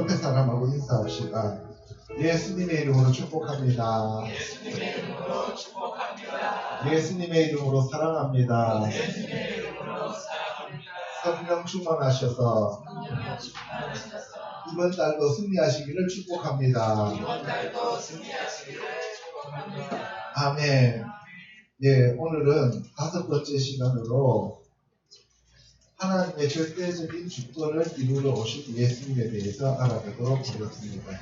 옆에 사람하고 인사합시다. 예수님의 이름으로 축복합니다. 예수님의 이름으로 축복합니다. 예수님의 이름으로 사랑합니다. 예수님의 이름으로 사랑합니다. 성령 충만하셔서 이번 달도 승리하시기를 축복합니다. 이번 달도 승리하시기를 축복합니다. 아멘. 예, 오늘은 5번째 시간으로 하나님의 절대적인 주권을 이루러 오신 예수님에 대해서 알아보도록 하겠습니다.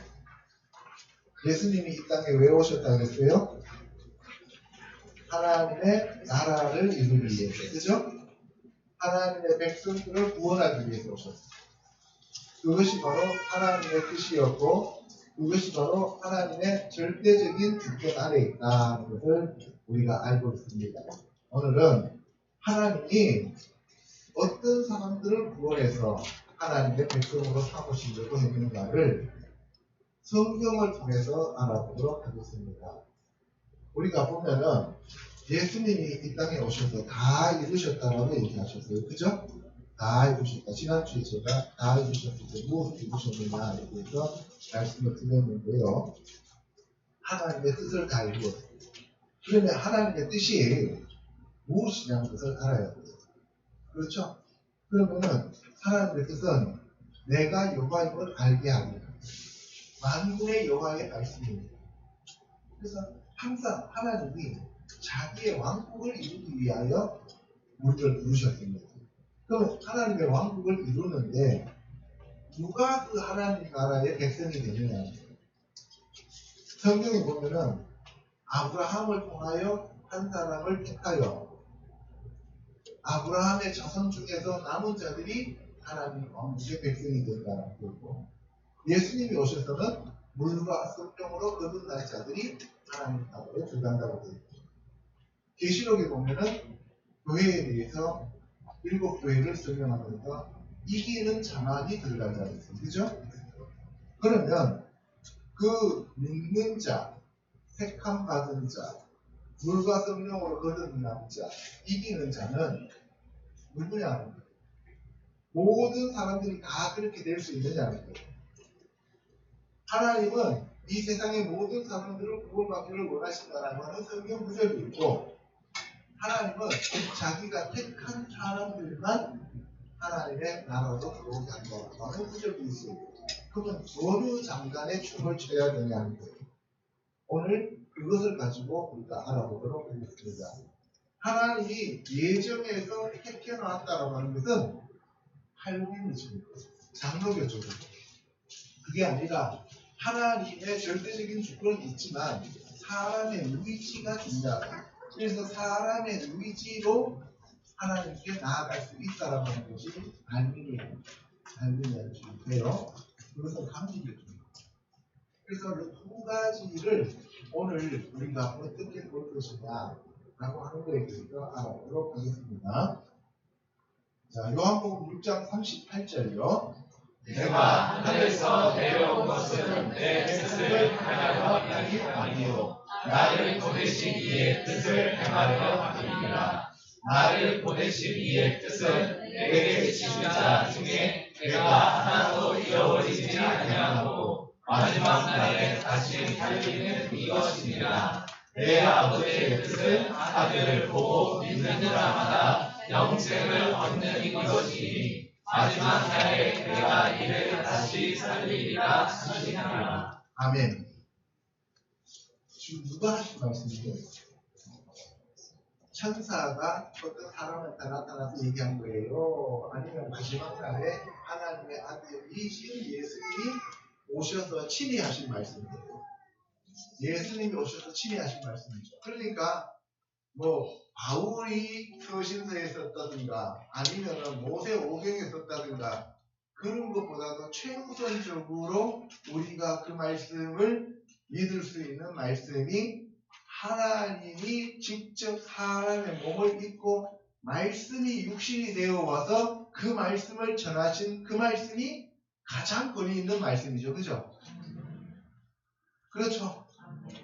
예수님이 이 땅에 왜 오셨다고 했어요? 하나님의 나라를 이루기 위해서, 그죠? 하나님의 백성들을 구원하기 위해서 오셨어요. 그것이 바로 하나님의 뜻이었고, 그것이 바로 하나님의 절대적인 주권 아래에 있다는 것을 우리가 알고 있습니다. 오늘은 하나님이 어떤 사람들을 구원해서 하나님의 백성으로 삼으시려고 했는가를 성경을 통해서 알아보도록 하겠습니다. 우리가 보면은 예수님이 이 땅에 오셔서 다 이루셨다라고 얘기하셨어요. 그죠? 다 이루셨다. 지난주에 제가 다 이루셨을 때 무엇을 이루셨느냐에 대해서 말씀을 드렸는데요. 하나님의 뜻을 다 이루었어요. 그러면 하나님의 뜻이 무엇이냐는 것을 알아야 돼요. 그렇죠? 그러면은 하나님의 뜻은 내가 여호와임을 알게 합니다. 만군의 여호와의 말씀입니다. 그래서 항상 하나님이 자기의 왕국을 이루기 위하여 우리를 부르셨습니다. 그럼 하나님의 왕국을 이루는데 누가 그 하나님 나라의 백성이 되느냐? 성경에 보면은 아브라함을 통하여 한 사람을 택하여 아브라함의 자손 중에서 남은 자들이 하나님 왕국의 백성이 된다라고 그러고, 예수님이 오셔서는 물과 성령으로 거듭난 자들이 하나님 나라에 들어간다고 되어 있죠. 계시록에 보면은 교회에 대해서 7교회를 설명하면서 이기는 자만이 들어간다고 했어요. 그죠? 그러면 그 믿는 자, 택함 받은 자, 물과 성령으로 거듭난 자, 이기는 자는 누구냐는 거예요. 모든 사람들이 다 그렇게 될 수 있느냐는 거예요. 하나님은 이 세상의 모든 사람들을 구원받기를 원하신다라는 하는 성경 구절도 있고, 하나님은 자기가 택한 사람들만 하나님의 나라로 들어오게 한다라는 하는 구절도 있어요. 그러면 어느 장단에 춤을 춰야 되냐는 거예요. 오늘 그것을 가지고 우리가 알아보도록 하겠습니다. 하나님이 예정에서 택해놨다라고 하는 것은 할로윈이십니다. 장로교죠. 그게 아니라 하나님의 절대적인 주권은 있지만 사람의 의지가 중요하다. 그래서 사람의 의지로 하나님께 나아갈 수 있다라고 하는 것이 알미니안이에요. 그것은 감리교입니다. 그래서 이 두 가지를 오늘 우리가 어떻게 볼 것이냐라고 하는 거에 대해서 알아보도록 하겠습니다. 자, 요한복음 6장 38절이요. 내가 하늘에서 내려온 것은 내 뜻을 행하려 함이 아니요 나를 보내신 이의 뜻을 행하려 함이니라. 나를 보내신 이의 뜻은 내게 주신 자 중에 내가 하나도 잃어버리지 아니하고 마지막 날에 다시 살리는 이것이니라. 내 아버지의 뜻은 아들을 보고 믿는 자마다 영생을 얻는 이것이니 마지막 날에 내가 이를 다시 살리리라 하시니라. 아멘. 지금 누가 하신 말씀이죠? 천사가 어떤 사람한테 나타나서 얘기한 거예요? 아니면 마지막 날에 하나님의 아들이신 예수님이 오셔서 친히 하신 말씀이에요? 예수님이 오셔서 친히 하신 말씀이죠. 그러니까 뭐 바울이 서신서에 썼다든가 아니면 모세 오경에 썼다든가 그런 것보다도 최우선적으로 우리가 그 말씀을 믿을 수 있는 말씀이 하나님이 직접 사람의 몸을 입고 말씀이 육신이 되어 와서 그 말씀을 전하신 그 말씀이 가장 권위 있는 말씀이죠. 그죠? 그렇죠?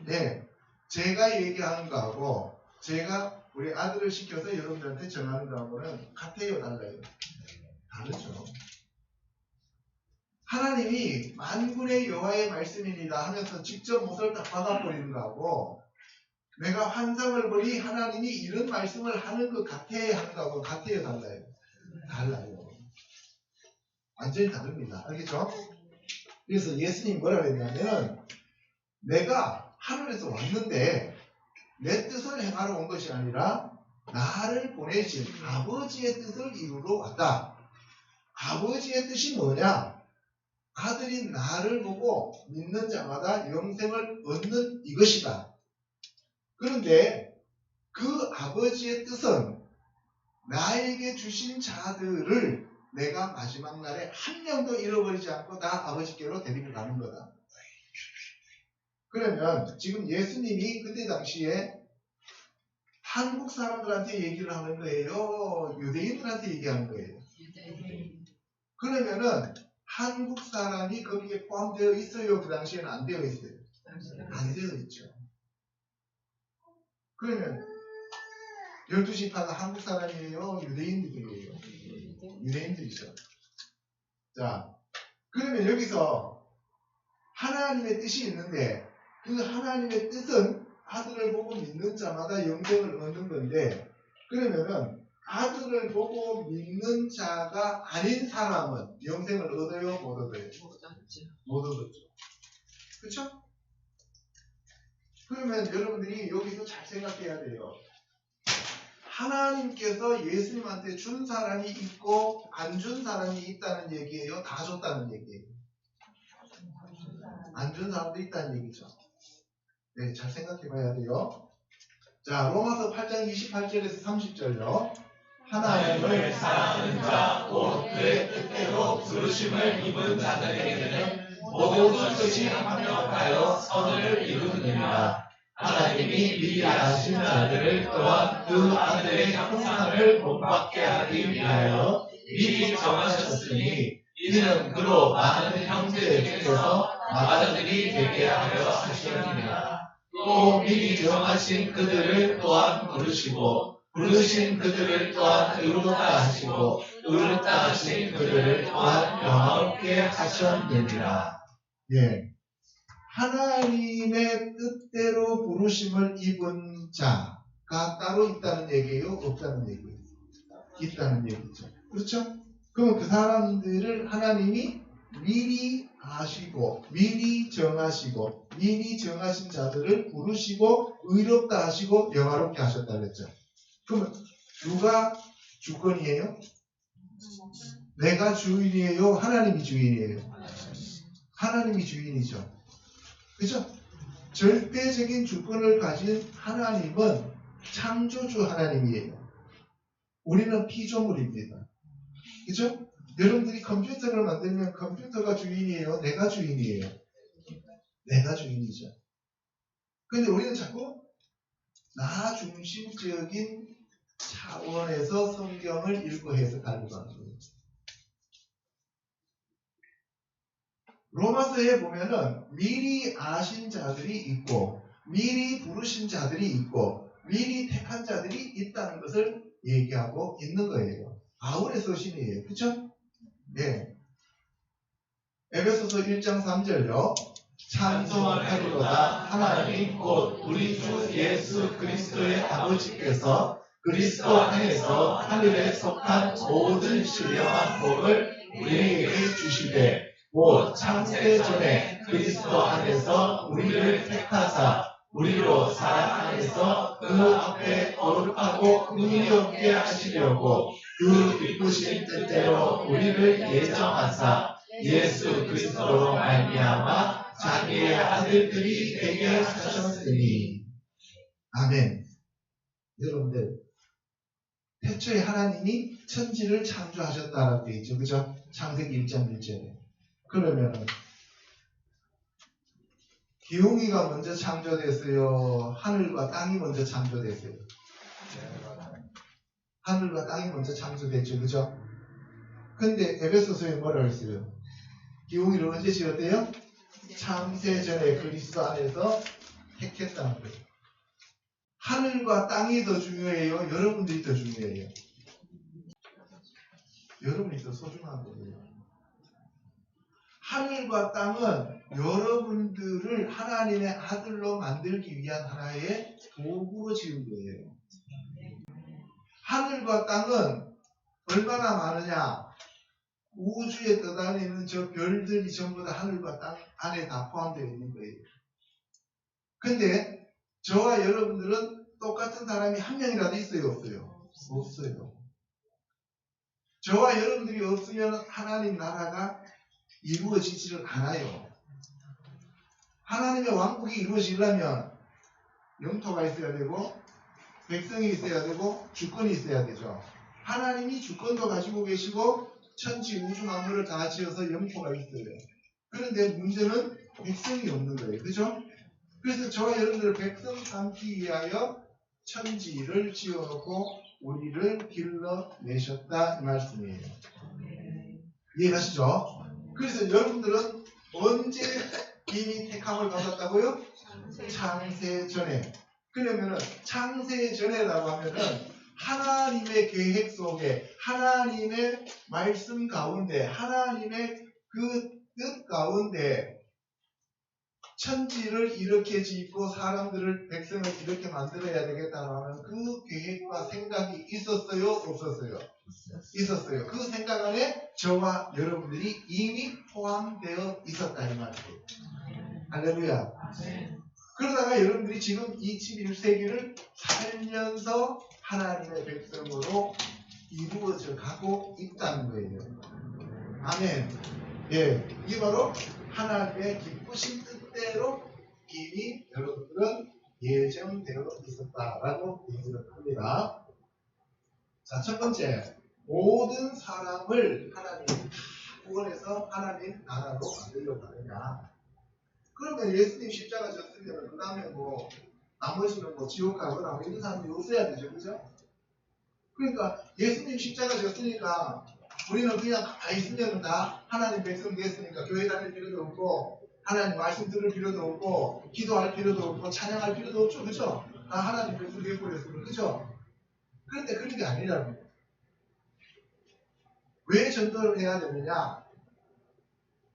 네. 제가 얘기하는 거하고 제가 우리 아들을 시켜서 여러분들한테 전하는 거하고는 같아요, 달라요? 다르죠. 하나님이 만군의 여호와의 말씀입니다 하면서 직접 못을 딱 받아버리는 거하고 내가 환상을 보니 하나님이 이런 말씀을 하는 것 같아야 하는 거하고 같아요, 달라요? 달라요. 완전히 다릅니다. 알겠죠? 그래서 예수님이 뭐라고 했냐면 내가 하늘에서 왔는데 내 뜻을 행하러 온 것이 아니라 나를 보내신 아버지의 뜻을 이루러 왔다. 아버지의 뜻이 뭐냐? 아들인 나를 보고 믿는 자마다 영생을 얻는 이것이다. 그런데 그 아버지의 뜻은 나에게 주신 자들을 내가 마지막 날에 한 명도 잃어버리지 않고 다 아버지께로 데리고 가는 거다. 그러면 지금 예수님이 그때 당시에 한국 사람들한테 얘기를 하는 거예요? 유대인들한테 얘기하는 거예요? 그러면은 한국 사람이 거기에 포함되어 있어요? 그 당시에는 안 되어 있어요? 안 되어 있죠. 그러면 12지파가 한국 사람이에요? 유대인들이에요? 유대인들이죠. 자, 그러면 여기서 하나님의 뜻이 있는데 그 하나님의 뜻은 아들을 보고 믿는 자마다 영생을 얻는 건데 그러면은 아들을 보고 믿는 자가 아닌 사람은 영생을 얻어요? 못 얻어요? 못 얻었죠. 그렇죠? 그러면 여러분들이 여기서 잘 생각해야 돼요. 하나님께서 예수님한테 준 사람이 있고 안 준 사람이 있다는 얘기예요? 다 줬다는 얘기예요? 안 준 사람도 있다는 얘기죠. 네, 잘 생각해 봐야 돼요. 자, 로마서 8장 28절에서 30절요. 하나님을 사랑하는 자, 곧 그의 뜻대로 부르심을 입은 자들에게는 모든 것이 합력하여 선을 이루느니라. 하나님이 미리 아신 자들을 또한 그 아들의 형상을 본받게 하기 위하여 미리 정하셨으니 이는 그로 많은 형제 중에서 아들들이 되게 하려 하시느니라. 또 미리 정하신 그들을 또한 부르시고 부르신 그들을 또한 의롭다 하시고 의롭다 하신 그들을 또한 영화롭게 하셨느니라. 예. 하나님의 뜻대로 부르심을 입은 자가 따로 있다는 얘기예요? 없다는 얘기예요? 있다는 얘기죠. 그렇죠? 그럼 그 사람들을 하나님이 미리 아시고 미리 정하시고 미리 정하신 자들을 부르시고 의롭다 하시고 영화롭게 하셨다 그랬죠. 그러면 누가 주권이에요? 내가 주인이에요? 하나님이 주인이에요? 하나님이 주인이죠. 그죠? 절대적인 주권을 가진 하나님은 창조주 하나님이에요. 우리는 피조물입니다. 그죠? 여러분들이 컴퓨터를 만들면 컴퓨터가 주인이에요? 내가 주인이에요? 내가 주인이죠. 근데 우리는 자꾸 나 중심적인 차원에서 성경을 읽고 해석하려고 하는 거예요. 로마서에 보면은 미리 아신 자들이 있고 미리 부르신 자들이 있고 미리 택한 자들이 있다는 것을 얘기하고 있는 거예요. 바울의 서신이에요. 그렇죠? 네. 에베소서 1장 3절요. 찬송하리로다 하나님 곧 우리 주 예수 그리스도의 아버지께서 그리스도 안에서 하늘에 속한 모든 신령한 복을 우리에게 주시되 곧 창세전에 그리스도 안에서 우리를 택하사 우리로 사랑 안에서 그 앞에 거룩하고 흠이 없게 하시려고 그 기쁘신 뜻대로 우리를 예정하사 예수 그리스도로 말미암아 자기의 아들들이 되게 하셨으니. 아멘. 여러분들 태초에 하나님이 천지를 창조하셨다라고 되어 있죠. 그죠? 창세기 1장 1절에. 그러면 기용이가 먼저 창조됐어요? 하늘과 땅이 먼저 창조됐어요? 하늘과 땅이 먼저 창조됐죠. 그죠? 근데 에베소서에 뭐라고 했어요? 기용이를 언제 지었대요? 창세전에 그리스도 안에서 택했다는 거예요. 하늘과 땅이 더 중요해요? 여러분들이 더 중요해요? 여러분이 더 소중한 거예요. 하늘과 땅은 여러분들을 하나님의 아들로 만들기 위한 하나의 도구로 지은 거예요. 하늘과 땅은 얼마나 많으냐? 우주에 떠다니는 저 별들이 전부 다 하늘과 땅 안에 다 포함되어 있는 거예요. 근데 저와 여러분들은 똑같은 사람이 한 명이라도 있어요, 없어요? 없어요. 저와 여러분들이 없으면 하나님 나라가 이루어지지를 않아요. 하나님의 왕국이 이루어지려면 영토가 있어야 되고 백성이 있어야 되고 주권이 있어야 되죠. 하나님이 주권도 가지고 계시고 천지 우주 만물을 다 지어서 영토가 있어요. 그런데 문제는 백성이 없는 거예요. 그죠? 그래서 저와 여러분들을 백성 삼기 위하여 천지를 지어놓고 우리를 길러내셨다 이 말씀이에요. 이해가시죠? 그래서 여러분들은 언제 이미 택함을 받았다고요? 창세 전에. 그러면은 창세 전에라고 하면은 하나님의 계획 속에 하나님의 말씀 가운데 하나님의 그 뜻 가운데 천지를 이렇게 짓고 사람들을 백성을 이렇게 만들어야 되겠다고 하는 그 계획과 생각이 있었어요? 없었어요? 있었어요. 그 생각 안에 저와 여러분들이 이미 포함되어 있었다 이 말이에요. 할렐루야. 그러다가 여러분들이 지금 21세기를 살면서 하나님의 백성으로 이루어져 가고 있다는 거예요. 아멘. 예, 이게 바로 하나님의 기쁘신 뜻대로 이미 여러분들은 예정되어 있었다라고 얘기를 합니다. 자, 첫 번째, 모든 사람을 하나님이 다 구원해서 하나님 나라로 만들려고 하느냐. 그러면 예수님 십자가 졌으면 그 다음에 뭐 나머지는 뭐 지옥 가거나 뭐 이런 사람들이 없어야 되죠. 그죠? 그러니까 예수님 십자가 졌으니까 우리는 그냥 가만히 있으면 다 하나님 백성 됐으니까 교회 다닐 필요도 없고 하나님 말씀 들을 필요도 없고 기도할 필요도 없고 찬양할 필요도 없죠. 그죠? 다 하나님 백성 되어버렸으면. 그죠? 그런데 그런 게 아니라는 거예요. 왜 전도를 해야 되느냐?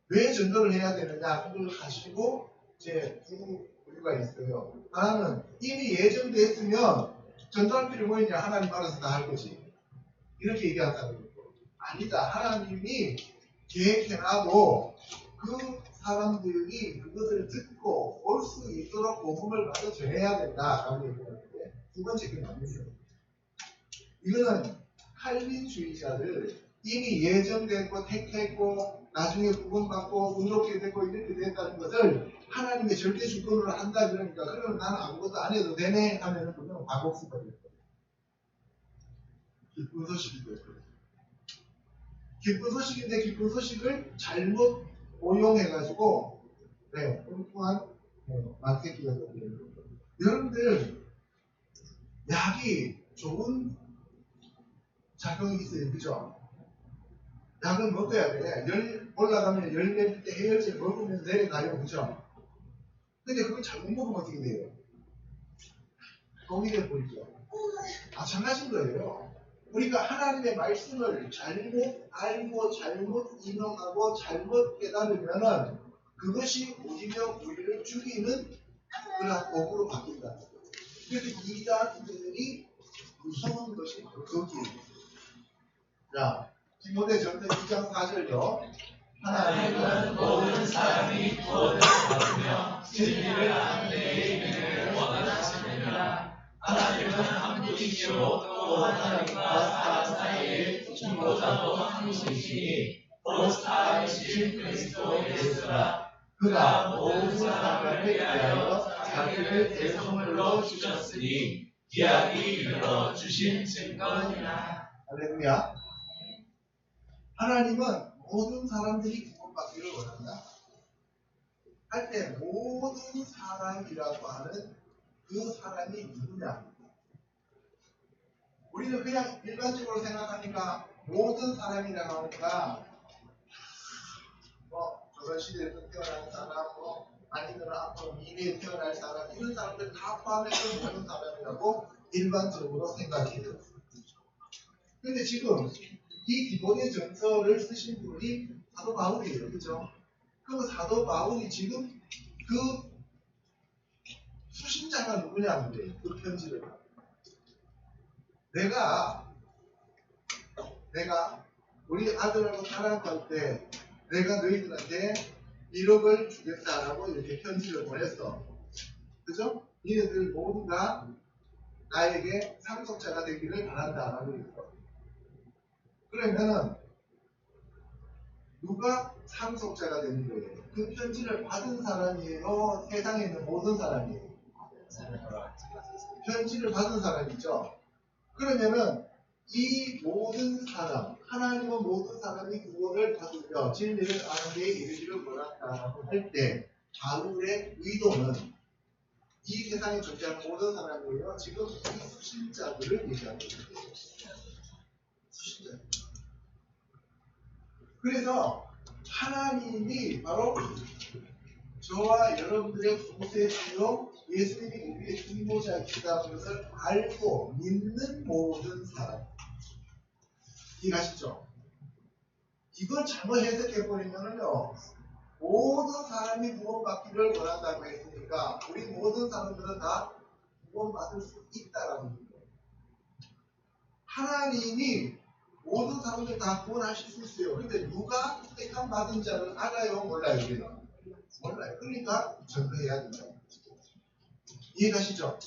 왜 전도를 해야 되느냐? 그걸 가지고 이제 두 이유가 있어요. 하나는 이미 예정됐으면 전도할 필요 뭐 있냐? 하나님 알아서 다 할 거지. 이렇게 얘기한다는 거예요. 아니다. 하나님이 계획해놔도 그 사람들이 그것을 듣고 올 수 있도록 복음을 가서 전해야 된다라고 얘기하는데 두 번째 게 뭐냐면 이거는 칼빈주의자들 이미 예정됐고 택했고 나중에 구원받고 의롭게 됐고 이렇게 됐다는 것을 하나님의 절대 주권으로 한다 그러니까 그러면 나는 아무것도 안 해도 되네 하면은 그건 과복수가 될 거예요. 기쁜 소식이 될 거예요. 기쁜 소식인데 기쁜 소식을 잘못 오용해가지고 엉뚱한 만세기가 되는 거예요. 여러분들 약이 좋은 작용이 있어요. 그죠? 약은 먹어야 돼. 열 올라가면 열 내릴 때 해열제 먹으면 내려가요. 그죠? 근데 그걸 잘못 먹으면 어떻게 돼요? 똥이 돼버리죠. 마찬가지인 거예요. 우리가 하나님의 말씀을 잘못 알고 잘못 인용하고 잘못 깨달으면은 그것이 오히려 우리를 죽이는 그런 복으로 바뀐다. 그래서 이단들이 무서운 것이 바로 거기에요. 자, 디모데전서 2장 4절요. 하나님은 모든 사람이 구원을 받으며 진리를 아는 데에 이르기를 원하시느니라. 하나님은 한 분이시요 또 하나님과 사람 사이에 중보자도 한 분이시니 곧 사람이신 그리스도 예수라. 그가 모든 사람을 위하여 자기를 대성물로 주셨으니 기약이 이르러 주신 증거니라. 할렐루야. 하나님은 모든 사람들이 구원받기를 원한다. 할 때 모든 사람이라고 하는 그 사람이 누구냐? 우리는 그냥 일반적으로 생각하니까 모든 사람이라고 하니까 뭐 조선 시대에서 태어난 사람, 뭐 아니면 앞으로 미래에 태어날 사람 이런 사람들 다 포함해서 모든 사람이라고 일반적으로 생각해요. 그런데 지금 이 디모데 전서를 쓰신 분이 사도 바울이에요. 그죠? 그럼 사도 바울이 지금 그 수신자가 누구냐 그래요. 그 편지를. 내가 우리 아들하고 타락할 때 내가 너희들한테 1억을 주겠다라고 이렇게 편지를 보냈어. 그죠? 니네들 모두 다 나에게 상속자가 되기를 바란다라고 했어. 그러면은 누가 상속자가 되는 거예요? 그 편지를 받은 사람이에요? 세상에 있는 모든 사람이에요? 편지를 받은 사람이죠. 그러면은 이 모든 사람, 하나님은 모든 사람이 구원을 받으며 진리를 아는 데 이르기를 원한다라고 할 때 바울의 의도는 이 세상에 존재하는 모든 사람이에요. 지금 이 수신자들을 얘기하는 거예요. 수신자. 그래서 하나님이 바로 저와 여러분들의 구세주요 예수님이 우리의 중보자이시다는 것을 알고 믿는 모든 사람. 이해가시죠? 이걸 잘못 해석해버리면요, 모든 사람이 구원받기를 원한다고 했으니까 우리 모든 사람들은 다 구원받을 수 있다라는 거예요. 하나님이 모든 사람들 다 구원하실 수 있어요. 근데 누가 택함 받은 자를 알아요? 몰라요? 우리는? 몰라요. 그러니까 전도해야 된다. 이해가시죠?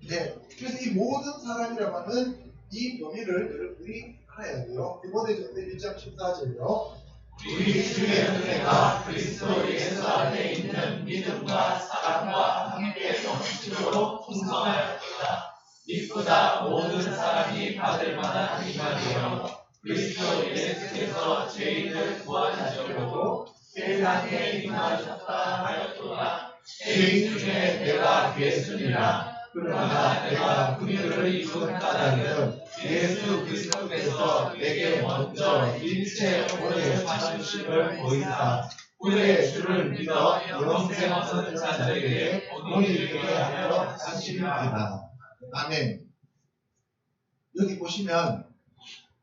네. 그래서 이 모든 사람이라고 하는 이 범위를 여러분들이 알아야 돼요. 디모데전서 1장 14절이요. 우리 주의 은혜가 그리스도 예수 안에 있는 믿음과 사랑과 함께 넘치도록 풍성하였도다. 이보다 모든 사람이 받을 만한 이 말이요. 그리스도 예수께서 죄인을 구원하시려고 세상에 임하셨다 하였도다. 죄인 중에 내가 예수니라. 그러나 내가 긍휼을 입은 까닭은 예수 그리스도께서 내게 먼저 일체 오래 참으심을 보이사 후에 주를 믿어 영생 얻는 자들에게 본이 되게 하여 하심이라. 아멘. 여기 보시면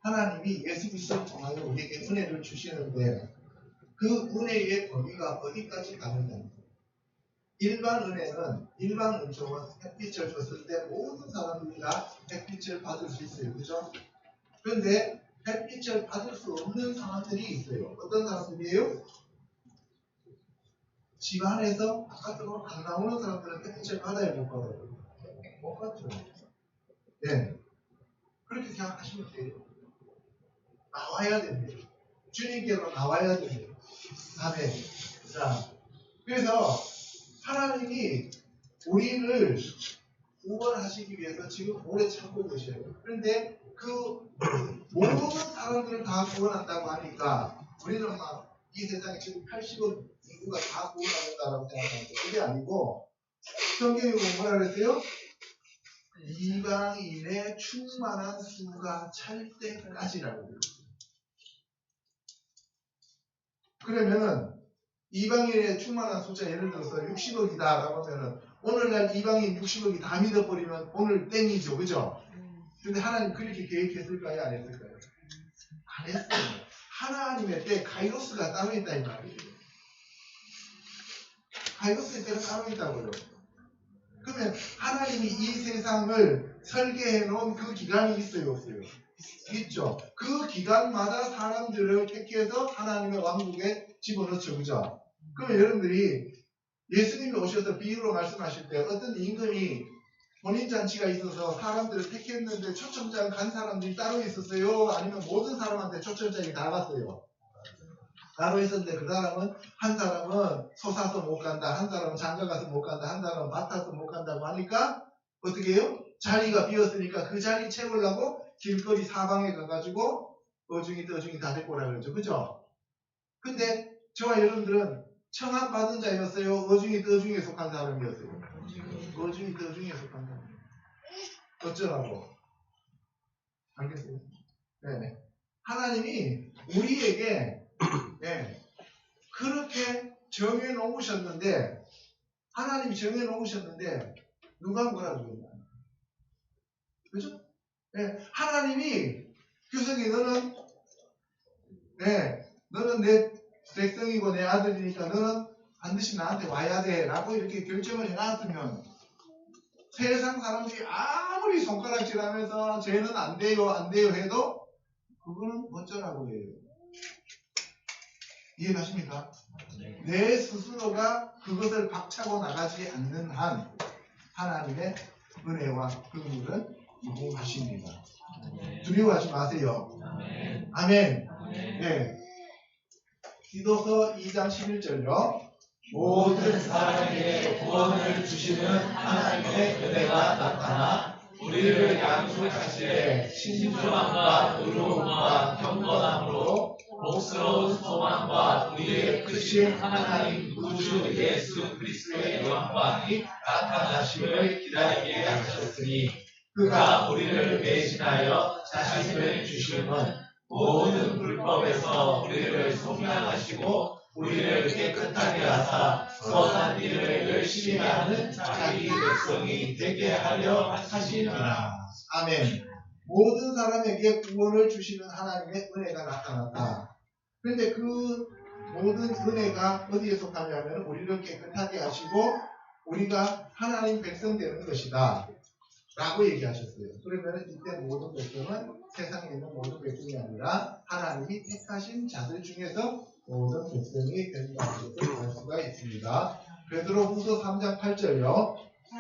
하나님이 예수 그리스도를 통하여 우리에게 은혜를 주시는데 그 은혜의 범위가 어디까지 가느냐. 일반 은혜는, 일반 은총은 햇빛을 줬을 때 모든 사람들이 다 햇빛을 받을 수 있어요. 그죠? 그런데 햇빛을 받을 수 없는 사람들이 있어요. 어떤 사람들이에요? 집 안에서 바깥으로 안 나오는 사람들은 햇빛을 받아야 못 받아요. 못 받죠. 네. 그렇게 생각하시면 돼요. 나와야 됩니다. 주님께로 나와야 됩니다. 아멘. 자, 그래서 하나님이 우리를 구원하시기 위해서 지금 오래 참고 계셔요. 그런데 그 모든 사람들을 다 구원한다고 하니까 우리는 막 이 세상에 지금 80억 인구가 다 구원한다라고 생각하는데 그게 아니고 성경에 보면 뭐라 그랬어요? 이방인의 충만한 수가 찰 때까지라고 그랬어요. 그러면은 이방인의 충만한 숫자 예를 들어서 60억이다 라고 하면은 오늘날 이방인 60억이 다 믿어버리면 오늘 땡이죠. 그죠? 근데 하나님 그렇게 계획했을까요? 안 했을까요? 안 했어요. 하나님의 때 카이로스가 따로 있다 이 말이에요. 카이로스의 때가 따로 있다고요. 그러면 하나님이 이 세상을 설계해 놓은 그 기간이 있어요? 없어요? 있죠. 그 기간마다 사람들을 택해서 하나님의 왕국에 집어넣죠. 그죠? 그러면 여러분들이 예수님이 오셔서 비유로 말씀하실 때 어떤 임금이 혼인잔치가 있어서 사람들을 택했는데 초청장 간 사람들이 따로 있었어요? 아니면 모든 사람한테 초청장이 다 갔어요? 따로 있었는데 그 사람은 한 사람은 소 사서 못 간다, 한 사람은 장가 가서 못 간다, 한 사람은 밭 타서 못 간다고 하니까 어떻게 해요? 자리가 비었으니까 그 자리 채우려고 길거리 사방에 가가지고 어중이 떠중이 다 데리고 오라 그러죠. 그죠? 근데 저와 여러분들은 청합받은 자였어요? 어중이 떠중이에 속한 사람이었어요? 어중이 떠중이에 속한 사람. 어쩌라고? 알겠어요? 네. 하나님이 우리에게 네, 그렇게 정해 놓으셨는데 하나님이 정해 놓으셨는데 누가 뭐라 그러냐? 그죠? 네, 하나님이 규석이 너는 내 백성이고 내 아들이니까 너는 반드시 나한테 와야 돼 라고 이렇게 결정을 해놨으면 세상 사람들이 아무리 손가락질하면서 쟤는 안 돼요 안 돼요 해도 그거는 어쩌라고 해요. 이해가십니까? 내 스스로가 그것을 박차고 나가지 않는 한 하나님의 은혜와 긍휼은 무궁하십니다. 두려워하지 마세요. 아멘. 네. 디도서 2장 11절요. 모든 사람에게 구원을 주시는 하나님의 은혜가 나타나 우리를 양육하시되 신중함과 의로움과 경건함으로 복스러운 소망과 우리의 크신 하나님 구주 예수 그리스도의 영광이 나타나심을 기다리게 하셨으니 그가 우리를 대신하여 자신을 주심은 모든 불법에서 우리를 속량하시고 우리를 깨끗하게 하사 선한 일을 열심히 하는 자기 백성이 되게 하려 하시니라. 아멘. 모든 사람에게 구원을 주시는 하나님의 은혜가 나타났다. 그런데 그 모든 은혜가 어디에 속하냐면 우리를 깨끗하게 하시고 우리가 하나님 백성 되는 것이다 라고 얘기하셨어요. 그러면 이때 모든 백성은 세상에 있는 모든 백성이 아니라 하나님이 택하신 자들 중에서 모든 백성이 된다는 것을 알 수가 있습니다. 베드로후서 3장 8절요.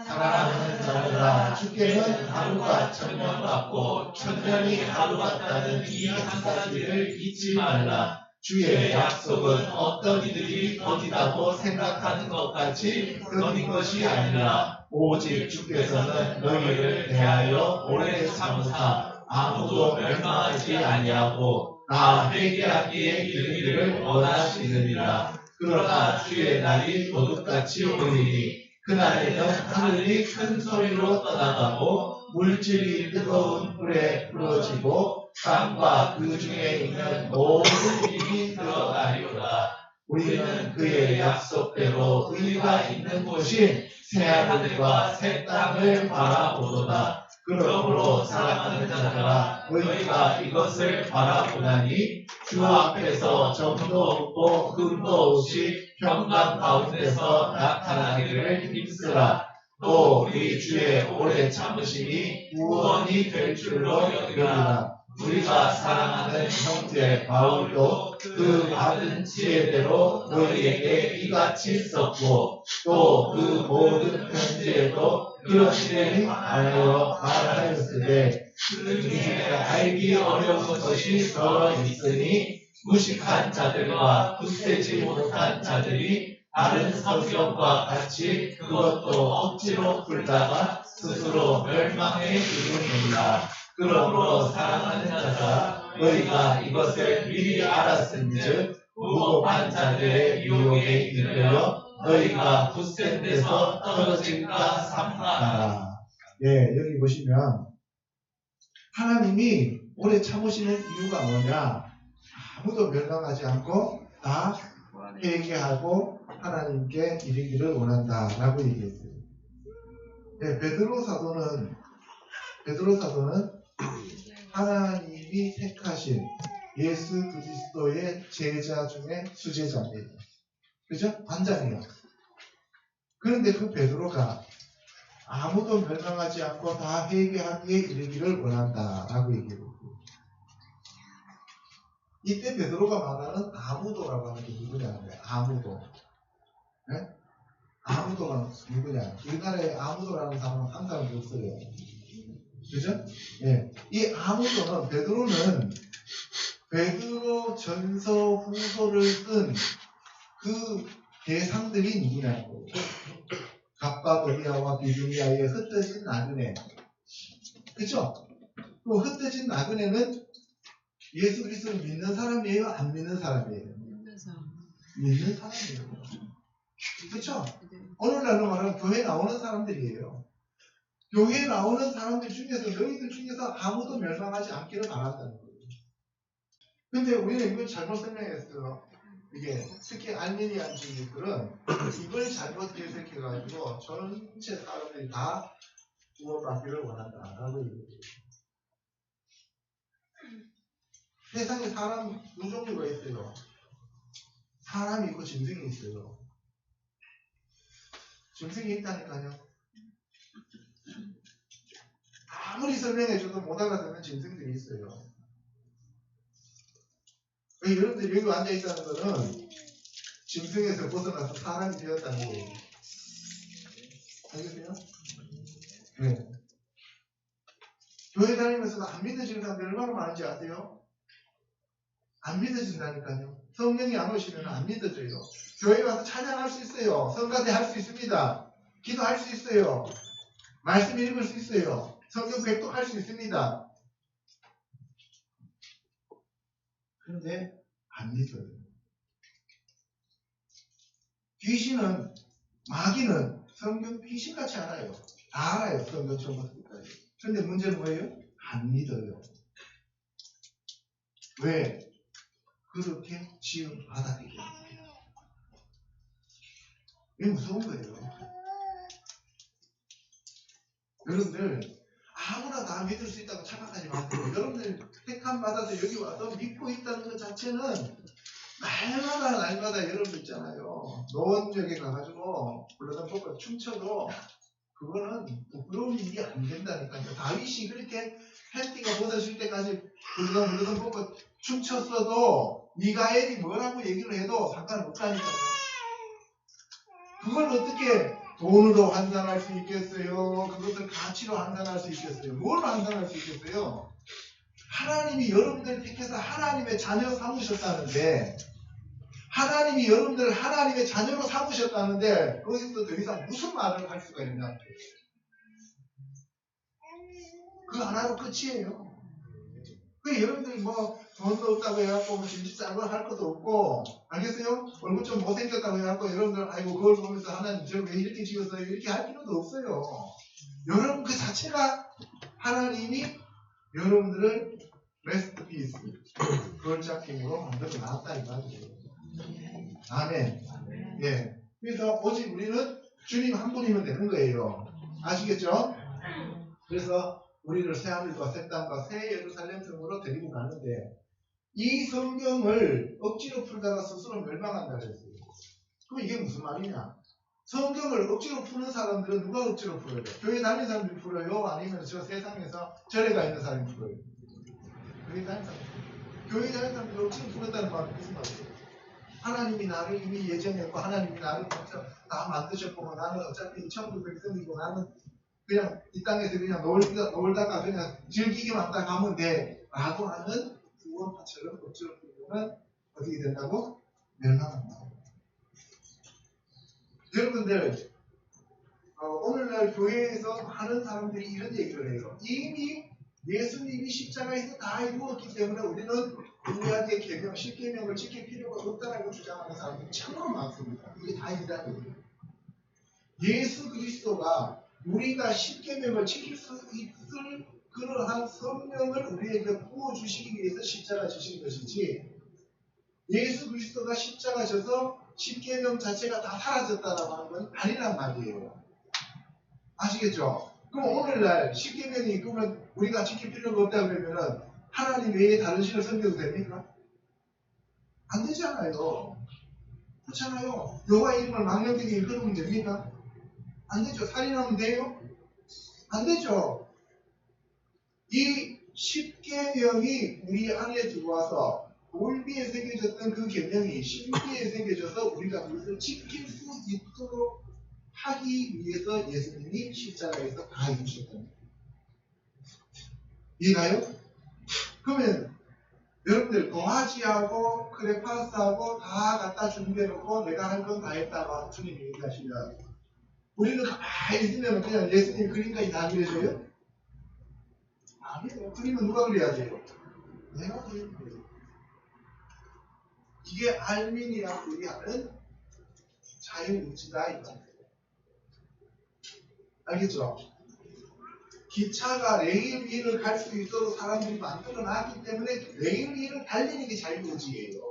사랑하는 자들아 주께는 하루가 천년 같고 천년이 하루 같다는 이 한 가지를 잊지 말라. 주의 약속은 어떤 이들이 더디다고 생각하는 것 같이 더딘 것이 아니라 오직 주께서는 너희를 대하여 오래 참으사 아무도 멸망하지 아니하고 다 회개하기에 이르기를 원하시느니라. 그러나 주의 날이 도둑같이 오리니 그날에는 하늘이 큰 소리로 떠나가고 물질이 뜨거운 불에 부러지고 땅과 그 중에 있는 모든 힘이 들어가리로다. 우리는 그의 약속대로 의가 있는 곳인 새하늘과 새 땅을 바라보도다. 그러므로 사랑하는 자들아 너희가 이것을 바라보나니 주 앞에서 점도 없고 흠도 없이 평강 가운데서 나타나기를 힘쓰라. 또 우리 주의 오래 참으심이 구원이 될 줄로 여기라. 우리가 사랑하는 형제 바울도 그 받은 지혜대로 너희에게 이같이 썼고 또 그 모든 편지에도 이런 일에 관하여 말하였으되 그 중에 알기 어려운 것이 더러 있으니 무식한 자들과 굳세지 못한 자들이 다른 성경과 같이 그것도 억지로 풀다가 스스로 멸망에 이르느니라. 그러므로 사랑하는 자들아 너희가 이것을 미리 알았은즉 무고한 자들의 유혹에 이르려 너희가 굳센 데서 떨어질까 삼가라. 예, 여기 보시면 하나님이 오래 참으시는 이유가 뭐냐? 아무도 멸망하지 않고 다 회개하고 하나님께 이르기를 원한다라고 얘기했어요. 예, 베드로 사도는 하나님이 택하신 예수 그리스도의 제자 중에 수제자입니다. 그죠? 반장이에요. 그런데 그 베드로가 아무도 멸망하지 않고 다 회개하기에 이르기를 원한다라고 얘기해요. 이때 베드로가 말하는 아무도라고 하는 게 누구냐는 거예요. 아무도. 네? 아무도가 누구냐? 우리나라에 아무도라는 사람은 한 사람도 없어요. 그죠? 예. 이 아무도는 베드로 전서 후서를 쓴 그 대상들이 누구냐고. 갑바도리아와 비두니아의 흩어진 나그네. 그죠? 그 흩어진 나그네는 예수 그리스도를 믿는 사람이에요? 안 믿는 사람이에요? 믿는 사람이에요. 그쵸? 오늘날로 말하면 교회 나오는 사람들이에요. 교회에 나오는 사람들 중에서 너희들 중에서 아무도 멸망하지 않기를 바란다는 거예요. 근데 우리는 이걸 잘못 설명했어요. 이게 특히 알메니안 주민들은 이걸 잘못 해석해가지고 전체 사람들이 다 구원받기를 원한다라고 얘기해요. 세상에 사람 두 종류가 있어요. 사람이 있고 짐승이 있어요. 짐승이 있다니까요. 아무리 설명해줘도 못 알아듣는 짐승들이 있어요. 여러분들 여기 앉아있다는 거는 짐승에서 벗어나서 사람이 되었다는 거예요. 알겠어요? 네. 교회 다니면서도 안 믿어지는 사람들 얼마나 많은지 아세요? 안 믿어진다니까요. 성령이 안 오시면 안 믿어져요. 교회 가서 찬양할 수 있어요. 성가대 할 수 있습니다. 기도할 수 있어요. 말씀 읽을 수 있어요. 성경 백독할 수 있습니다. 그런데 안 믿어요. 귀신은, 마귀는 성경 귀신같이 알아요. 다 알아요. 성경 처음부터 끝까지. 그런데 문제는 뭐예요? 안 믿어요. 왜? 그렇게 지음 받았기 때문에. 이게 무서운 거예요. 여러분들 아무나 다 믿을 수 있다고 착각하지 마세요. 여러분들 택함 받아서 여기 와서 믿고 있다는 것 자체는 날마다 여러분들 있잖아요. 노원역에 가가지고 불러던 법을 춤춰도 그거는 부끄러운 일이 안 된다니까요. 다윗이 그렇게 팬티가 벗어질 때까지 불러던 법을 춤췄어도 미가엘이 뭐라고 얘기를 해도 상관없다니까요. 그걸 어떻게 돈으로 환산할 수 있겠어요? 그것을 가치로 환산할 수 있겠어요? 뭘 환산할 수 있겠어요? 하나님이 여러분들 택해서 하나님의 자녀 삼으셨다는데, 하나님이 여러분들을 하나님의 자녀로 삼으셨다는데 거기서 더 이상 무슨 말을 할 수가 있냐? 그거 하나로 끝이에요. 그 여러분들 뭐 돈도 없다고 해갖고 진짜 짠거 할 것도 없고, 알겠어요? 얼굴 좀 못생겼다고 해갖고 여러분들 아이고 그걸 보면서 하나님 저 왜 이렇게 지었어요? 이렇게 할 필요도 없어요. 여러분 그 자체가 하나님이 여러분들을 레스트피스 걸작품으로 만들어 놨다 이 말이에요. 아멘. 예. 그래서 오직 우리는 주님 한 분이면 되는 거예요. 아시겠죠? 그래서 우리를 새하늘과 새 땅과 새 예루살렘 성으로 데리고 가는데, 이 성경을 억지로 풀다가 스스로 멸망한다 그랬어요. 그럼 이게 무슨 말이냐? 성경을 억지로 푸는 사람들은 누가 억지로 풀어요? 교회 다니는 사람들이 풀어요? 아니면 저 세상에서 절에 가 있는 사람이 풀어요? 교회 다니는 사람들. 교회 다니는 사람들이 억지로 풀었다는 말은 무슨 말이에요? 하나님이 나를 이미 예정했고 하나님이 나를 먼저 다 만드셨고 나는 어차피 천국 백성이고 나는 그냥 이 땅에서 그냥 놀다가 그냥 즐기기만 딱 하면 돼 라고 하는 구원파처럼 억지로 풀면 어떻게 된다고? 멸망한다. 여러분들 오늘날 교회에서 많은 사람들이 이런 얘기를 해요. 이미 예수님이 십자가에서 다 이루었기 때문에 우리는 우리한테 계명, 십계명을 지킬 필요가 없다라고 주장하는 사람들이 참으로 많습니다. 이게 다 이단이에요. 예수 그리스도가 우리가 십계명을 지킬 수 있을 그러한 성령을 우리에게 부어주시기 위해서 십자가 지신 것이지, 예수 그리스도가 십자가 져서 십계명 자체가 다 사라졌다라고 하는 건 아니란 말이에요. 아시겠죠? 그럼 오늘날 십계명이 그러면 우리가 지킬 필요가 없다 그러면은 하나님 외에 다른 신을 섬겨도 됩니까? 안 되잖아요. 그렇잖아요. 여호와 이름을 망령되게 일컬으면 됩니까? 안 되죠. 살인하면 돼요? 안 되죠. 이 십계명이 우리 안에 들어와서 돌비에 새겨졌던 그 계명이 신비에 새겨져서 우리가 그것을 지킬 수 있도록 하기 위해서 예수님이 십자가에서 다 이루셨답니다. 이해가요? 그러면 여러분들 도화지하고 크레파스하고 다 갖다 준비해놓고 내가 할 건 다 했다고 주님이 얘기하시면 우리는 가만히 있으면 그냥 예수님 그림까지 다 그려줘요? 아니에요. 그림은 누가 그려야 돼요? 내가 그리는 거예요. 이게 알민이라고 얘기하는 자유의지다 이 말이에요. 알겠죠? 기차가 레일 위를 갈 수 있도록 사람들이 만들어 놨기 때문에 레일 위를 달리는 게 자유의지예요.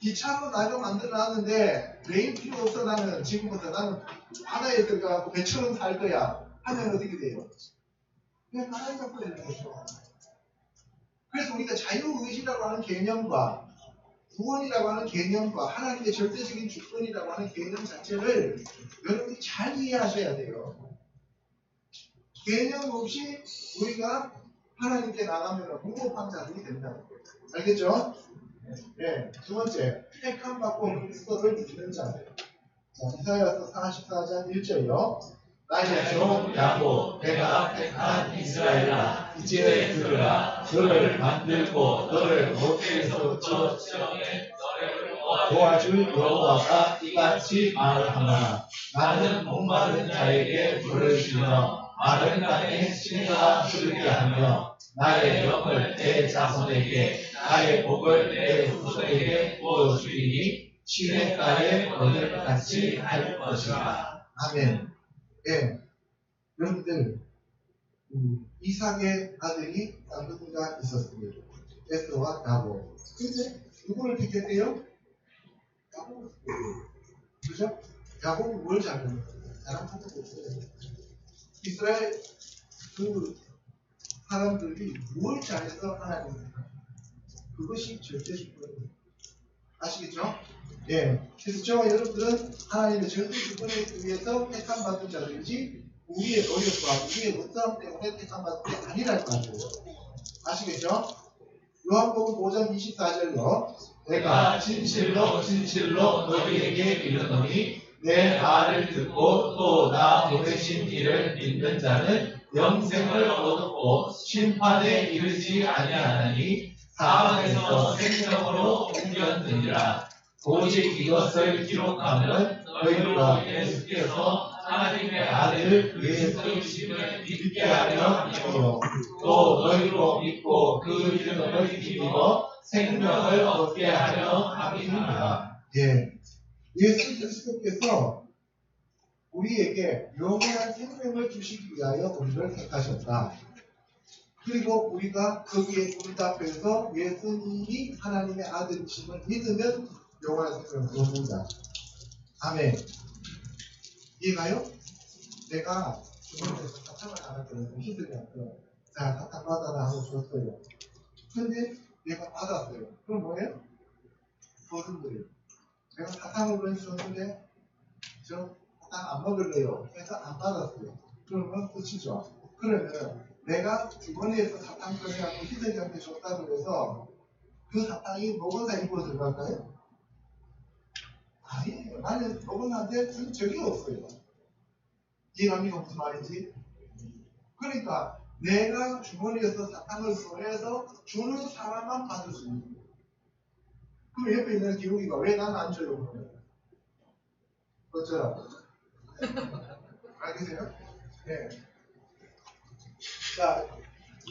기차로 나도 만들어 놨는데 레일 필요 없어 나는 지금부터 나는 바다에 들어가고 배처럼 살 거야 하면 어떻게 돼요? 그냥 바다에 잡고 되는 거죠. 그래서 우리가 자유의지라고 하는 개념과 구원이라고 하는 개념과 하나님의 절대적인 주권이라고 하는 개념 자체를 여러분이 잘 이해하셔야 돼요. 개념 없이 우리가 하나님께 나가면 무법한 자들이 된다는 거예요. 알겠죠? 네. 두 번째, 택함 받고 그리스도를 믿는 자들. 자, 이사야서 44장 1절요. 나의 종 야곱 내가 택한 이스라엘아 이제 들으라 너를 만들고 너를 모태에서부터 지정해 너를 도와줄 여호와가 이같이 말하노라 나는 목마른 자에게 물을 주며 마른 땅에 신가 흐르게 하며 나의 영을 내 자손에게 나의 복을 내 후손에게 부어주리니 시냇가에 너를 같이 할 것이다. 아멘. 예. 여러분들, 이삭의 아들이 쌍둥이가 있었습니다. 에서와 야곱. 근데 누구를 택했대요? 야곱을 택했대요. 그죠? 야곱이 뭘 잘했어요? 잘한 것도 없어요. 이스라엘 그 사람들이 뭘 잘해서 하나님 그것이 절대적 거예요. 아시겠죠? 예. 그래서 저와 여러분들은 하나님의 절대 주권에 의해서 택함받은 자들이지 우리의 노력과 우리의 못싸움 때문에 택함받은 게 아니랄 거예요. 아시겠죠? 요한복음 5장 24절로 내가 진실로 진실로 너희에게 이르노니 내 말을 듣고 또 나 보내신 이를 믿는 자는 영생을 얻고 심판에 이르지 아니하나니 사망에서 생명으로 옮겼느니라. 오직 이것을 기록하면 너희로 예수께서 하나님의 아들 예수이심을 믿게 하려 함이요 또 너희로 믿고 그 이름을 믿어 생명을 얻게 하려 함이니라. 예. 예수 그리스도께서 우리에게 영원한 생명을 주시기 위하여 우리를 택하셨다. 그리고 우리가 거기에 응답해서 예수님이 하나님의 아들이심을 믿으면 영원한 생명을 얻는다. 아멘. 이해가요? 내가 주변에서 사탕을 하나 들었어요. 히들이한테 자, 사탕 받아라 하고 줬어요. 근데 내가 받았어요. 그럼 뭐예요? 거짓말이에요. 내가 사탕을 줬는데 저 사탕 안 먹을래요. 해서 안 받았어요. 그러면 끝이죠. 그러면 내가 주머니에서 사탕 꺼내갖고 희석이한테 줬다고 해서 그 사탕이 먹은사 입으로 들어갈까요? 아니에요. 나는 먹은사한테 준 적이 없어요. 이해갑니까? 무슨 말인지? 그러니까 내가 주머니에서 사탕을 꺼내서 주는 사람만 받을 수 있는 거예요. 그럼 옆에 있는 기록이가 왜 난 안 줘요? 그러면? 어쩌라고? 알겠어요? 네. 자,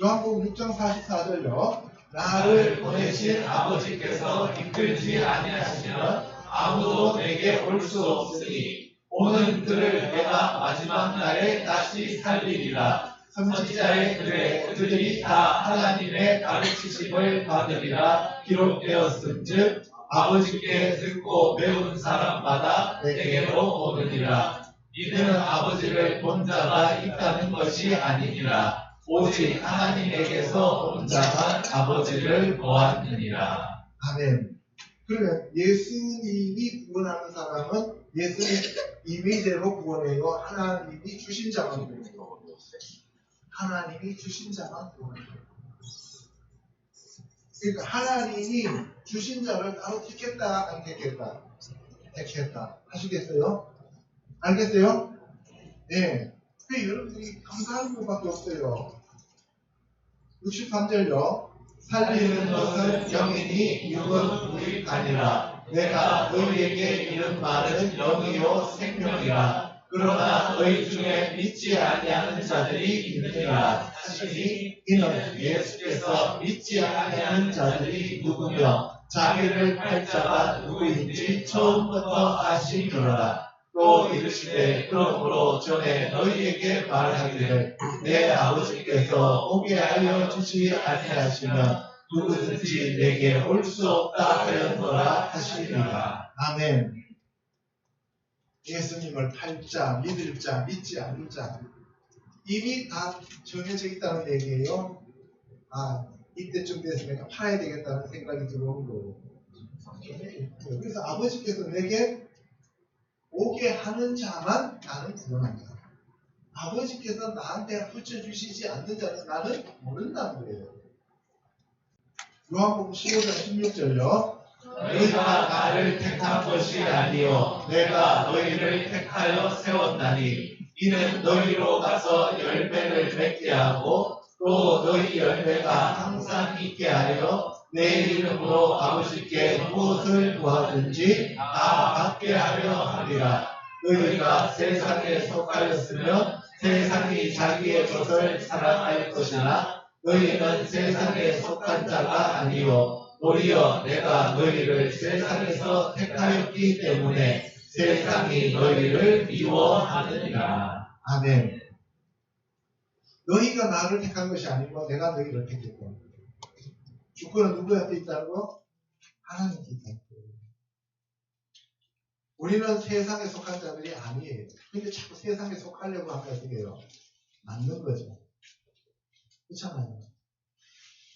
요한복음 6장 44절요. 나를 보내신 아버지께서 이끌지 아니하시면 아무도 내게 올 수 없으니 오는 그를 내가 마지막 날에 다시 살리리라. 선지자의 글에 그들이 다 하나님의 가르치심을 받으리라 기록되었은즉 아버지께 듣고 배운 사람마다 내게로 오느니라. 이는 아버지를 본 자가 있다는 것이 아니니라. 오직 하나님에게서 온 자만 아버지를 보았느니라. 아멘. 그러면 예수님이 구원하는 사람은 예수님 임의대로 구원해요. 하나님이 주신 자만 구원해요. 하나님이 주신 자만 구원해요. 그러니까 하나님이 주신 자를 따로 택했다, 안 택했다? 택했다. 아시겠어요? 알겠어요? 네. 그 여러분들이 감사하는 것밖에 없어요. 63절요. 살리는 것은 영이니 육은 우리 아니라. 내가 너희에게 이른 말은 영이요 생명이라. 그러나 너희 중에 믿지 아니하는 자들이 있느니라 하시니 이는 예수께서 믿지 아니하는 자들이 누구며 자기를 팔 자가 누구인지 처음부터 아시느라. 또 이르시되 그러므로 전에 너희에게 말하기를 내 아버지께서 오게 하여 주지 아니하시면 누구든지 내게 올 수 없다 하였노라 하시니라. 아멘. 예수님을 팔 자, 믿을 자, 믿지 않을 자 이미 다 정해져 있다는 얘기예요. 아, 이때쯤 됐으니까 팔아야 되겠다는 생각이 들어오는 거예요. 그래서 아버지께서 내게 오게 하는 자만 나는 구원한다. 아버지께서 나한테 붙여주시지 않는 자는 나는 모른다는 거예요. 요한복음 15장 16절요. 너희가 나를 택한 것이 아니요 내가 너희를 택하여 세웠나니 이는 너희로 가서 열매를 맺게 하고 또 너희 열매가 항상 있게 하여 내 이름으로 아버지께 무엇을 구하든지 다 받게 하려 하리라. 너희가 세상에 속하였으면 세상이 자기의 것을 사랑할 것이나 너희는 세상에 속한 자가 아니요 도리어 내가 너희를 세상에서 택하였기 때문에 세상이 너희를 미워하느니라. 아멘. 너희가 나를 택한 것이 아니고 내가 너희를 택했고 주권은 누구한테 있다고? 하나님께 있다고. 우리는 세상에 속한 자들이 아니에요. 근데 자꾸 세상에 속하려고 하면 어떻게 해요? 맞는 거죠. 그렇잖아요.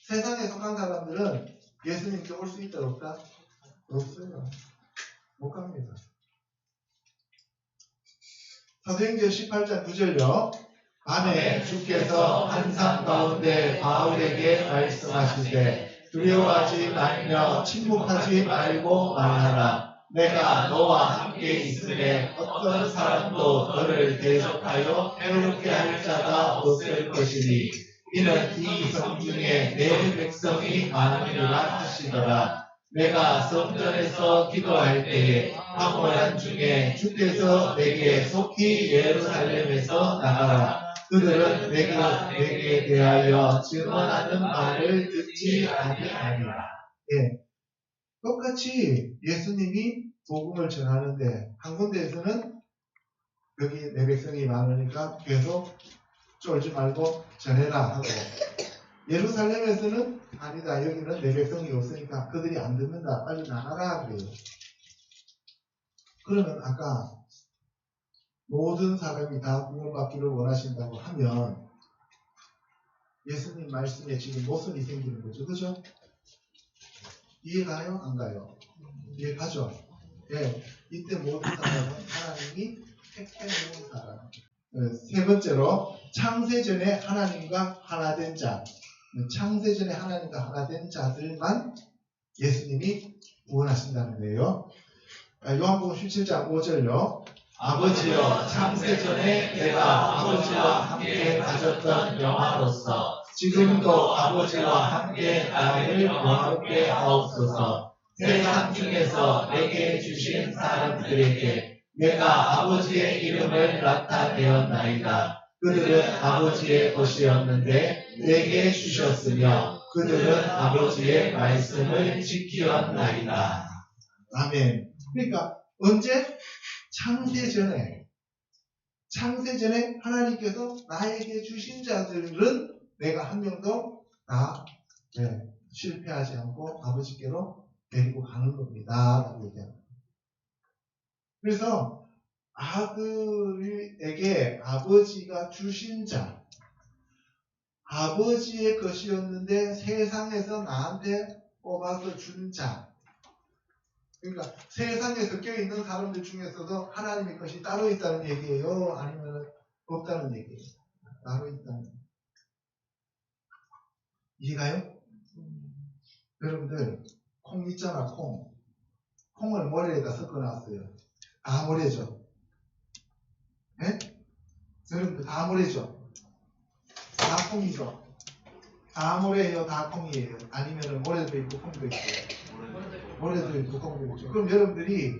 세상에 속한 사람들은 예수님께 올 수 있다 없다? 없어요. 못 갑니다. 사도행전 18장 9절요. 밤에 주께서 환상 가운데 바울에게 말씀하시되 두려워하지 말며 침묵하지 말고 말하라. 내가 너와 함께 있으되 어떤 사람도 너를 대적하여 해롭게 할 자가 없을 것이니 이는 이 성중에 내 백성이 많으리라 하시더라. 내가 성전에서 기도할 때에 황홀한 중에 주께서 내게 속히 예루살렘에서 나가라. 그들은 내게 대하여 증언하는 말을 듣지 아니하니라. 예. 똑같이 예수님이 복음을 전하는데 한 군데에서는 여기 내 백성이 많으니까 계속 쫄지 말고 전해라 하고 예루살렘에서는 아니다. 여기는 내 백성이 없으니까 그들이 안 듣는다. 빨리 나가라 그래요. 그러면 아까 모든 사람이 다 구원받기를 원하신다고 하면 예수님 말씀에 지금 모순이 생기는 거죠. 그죠? 이해가요? 안 가요? 이해가죠? 예. 이때 모든 사람은 하나님이 택해놓은 사람. 세 번째로 창세전에 하나님과 하나 된 자. 창세전에 하나님과 하나 된 자들만 예수님이 구원하신다는 거예요. 요한복음 17장 5절요. 아버지여 창세전에 내가 아버지와 함께 가졌던 영화로서 지금도 아버지와 함께 나를 영화롭게 하옵소서. 세상 중에서 내게 주신 사람들에게 내가 아버지의 이름을 나타내었나이다. 그들은 아버지의 것이었는데 내게 주셨으며 그들은 아버지의 말씀을 지키었나이다. 아멘. 그러니까 언제? 창세전에 하나님께서 나에게 주신 자들은 내가 한 명도 다 실패하지 않고 아버지께로 데리고 가는 겁니다. 라고 얘기합니다. 그래서 아들에게 아버지가 주신 자, 아버지의 것이었는데 세상에서 나한테 뽑아서 준 자, 그러니까 세상에 섞여 있는 사람들 중에서도 하나님의 것이 따로 있다는 얘기예요? 아니면 없다는 얘기예요? 따로 있다는 얘기예요. 이해가요? 여러분들 콩 있잖아. 콩을 모래에다 섞어놨어요. 다 모래죠. 네? 여러분들 다 모래죠. 다 콩이죠. 다 모래예요? 다 콩이에요? 아니면 모래도 있고 콩도 있고 모래도 있고 콩도 있죠. 그럼 여러분들이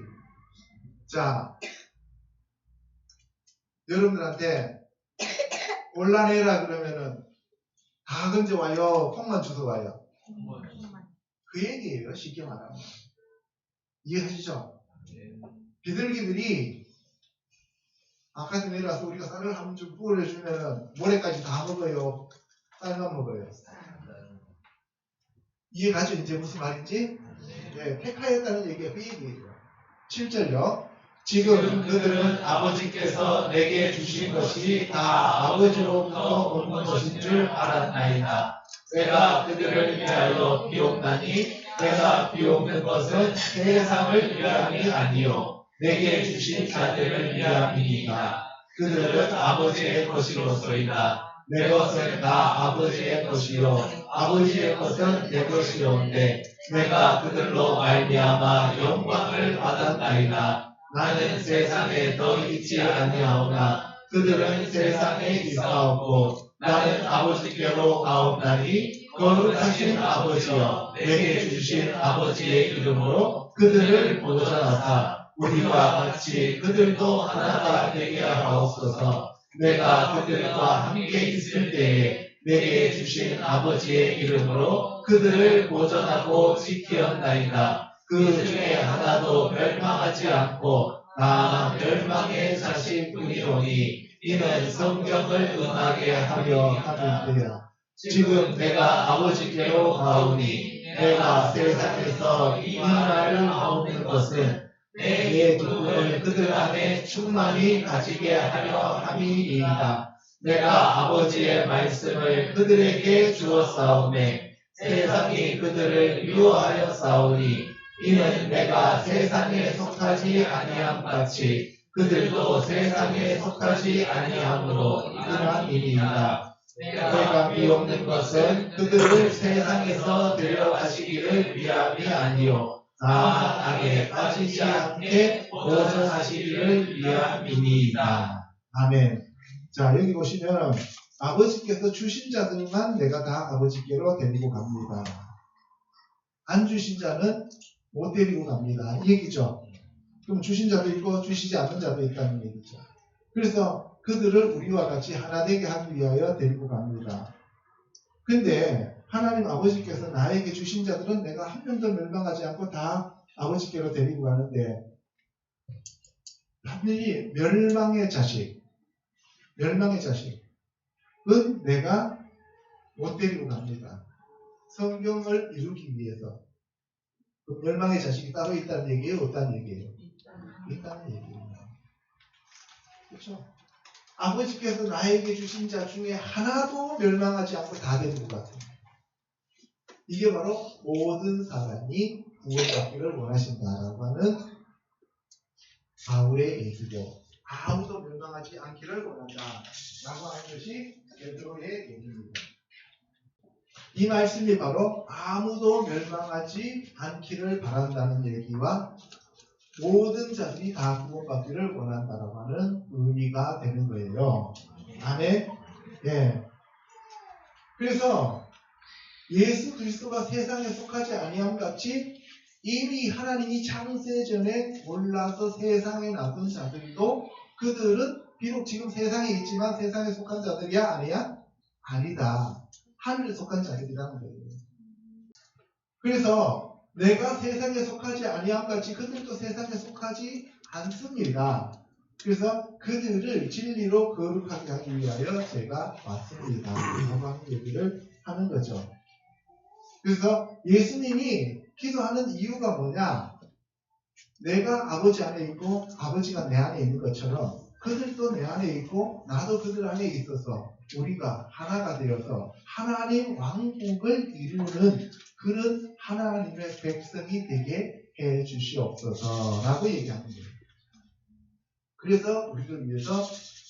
여러분들한테 올라내라 그러면은 다 건져와요? 콩만 주워와요? 그 얘기예요. 쉽게 말하면. 이해하시죠? 비둘기들이 바깥에 내려와서 우리가 쌀을 한 줄 뿌려주면은 모래까지 다 먹어요? 쌀만 먹어요? 이해가죠? 이제 무슨 말인지? 예, 택하였다는 얘기가 그 얘기예요. 7절요. 지금 그들은 아버지께서 내게 주신 것이 다 아버지로부터 온 것인 줄 알았나이다. 내가 그들을 위하여 비옵나니 내가 비옵는 것은 세상을 위함이 아니요 내게 주신 자들을 위함이니라. 그들은 아버지의 것이로소이다. 내 것은 다 아버지의 것이요 아버지의 것은 내 것이로온데 내가 그들로 말미암아 영광을 받았나이다. 나는 세상에 더 있지 아니하오나 그들은 세상에 있사옵고 나는 아버지께로 가옵나니 거룩하신 아버지여 내게 주신 아버지의 이름으로 그들을 보존하사 우리와 같이 그들도 하나가 되게 하옵소서. 내가 그들과 함께 있을 때에 내게 주신 아버지의 이름으로 그들을 보존하고 지키었나이다. 그 중에 하나도 멸망하지 않고 다 멸망의 자식뿐이오니 이는 성경을 응하게 하려 함이니라. 지금 내가 아버지께로 가오니 내가 세상에서 이 말을 하오는 것은 내 기쁨을 그들 안에 충만히 가지게 하려 함이니이다. 내가 아버지의 말씀을 그들에게 주었사오매 세상이 그들을 미워하여 싸우니 이는 내가 세상에 속하지 아니함 같이 그들도 세상에 속하지 아니함으로 이러함이니이다. 내가 미옵는 것은 그들을 세상에서 데려가시기를 위함이 아니요 다만 악에 빠지지 않게 보존하시기를 위함이니이다. 아멘. 자, 여기 보시면 아버지께서 주신 자들만 내가 다 아버지께로 데리고 갑니다. 안 주신 자는 못 데리고 갑니다. 이 얘기죠. 그럼 주신 자도 있고 주시지 않는 자도 있다는 얘기죠. 그래서 그들을 우리와 같이 하나 되게 하기 위하여 데리고 갑니다. 근데 하나님 아버지께서 나에게 주신 자들은 내가 한 명도 멸망하지 않고 다 아버지께로 데리고 가는데 반면이 멸망의 자식은 내가 못 데리고 갑니다. 성경을 이루기 위해서. 그 멸망의 자식이 따로 있다는 얘기예요? 없다는 얘기예요? 있다는 얘기예요. 그렇죠? 아버지께서 나에게 주신 자 중에 하나도 멸망하지 않고 다 데리고 갔습니다. 이게 바로 모든 사람이 구원받기를 원하신다라고 하는 바울의 얘기고 아무도 멸망하지 않기를 원한다라고 하는 것이 베드로의 얘기입니다. 이 말씀이 바로 아무도 멸망하지 않기를 바란다는 얘기와 모든 자들이 다 구원받기를 원한다라고 하는 의미가 되는 거예요. 아멘. 예. 그래서 예수 그리스도가 세상에 속하지 아니함 같이 이미 하나님이 창세전에 몰라서 세상에 놔둔 자들도 그들은 비록 지금 세상에 있지만 세상에 속한 자들이야 아니야? 아니다. 하늘에 속한 자들이라는 거예요. 그래서 내가 세상에 속하지 아니함 같이 그들도 세상에 속하지 않습니다. 그래서 그들을 진리로 거룩하게 하기 위하여 제가 왔습니다. 라고 하는 얘기를 하는 거죠. 그래서 예수님이 기도하는 이유가 뭐냐? 내가 아버지 안에 있고 아버지가 내 안에 있는 것처럼 그들도 내 안에 있고 나도 그들 안에 있어서 우리가 하나가 되어서 하나님 왕국을 이루는 그런 하나님의 백성이 되게 해 주시옵소서 라고 얘기하는 거예요. 그래서 우리를 위해서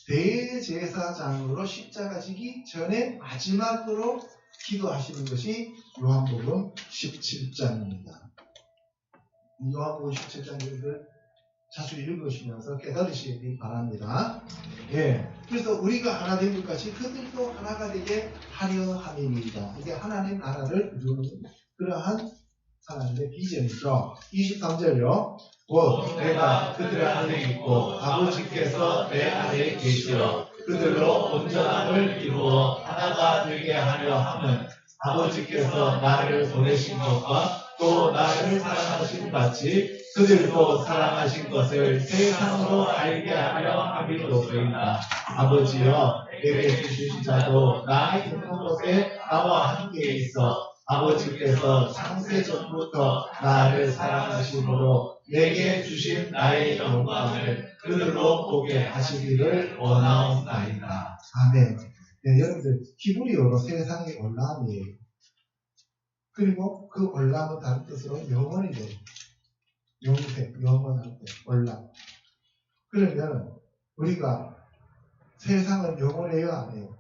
대제사장으로 십자가 지기 전에 마지막으로 기도하시는 것이 요한복음 17장입니다. 요한복음 17장을 자주 읽으시면서 깨달으시기 바랍니다. 예. 그래서 우리가 하나 된 것 같이 그들도 하나가 되게 하려 함입니다. 이게 하나님 나라를 이루는 그러한 하나님의 비전이죠. 23절요. 곧 내가 그들 안에 있고 아버지께서 내 안에 계시어 그들로 온전함을 이루어 하나가 되게 하려 함은 아버지께서 나를 보내신 것과 또 나를 사랑하신 같이 그들도 사랑하신 것을 세상으로 알게 하려 함이로소이다. 아버지여 내게 주신 자도 나 있는 곳에 나와 함께 있어 아버지께서 창세 전부터 나를 사랑하심으로 내게 주신 나의 영광을 그들로 보게 하시기를 원하옵나이다. 아멘. 네, 여러분들 히브리어로 세상의 온람이에요. 그리고 그 올람은 다른 뜻으로 영원이 돼요. 영생, 영원할 때, 올람. 그러면 우리가 세상은 영원해요, 안 해요?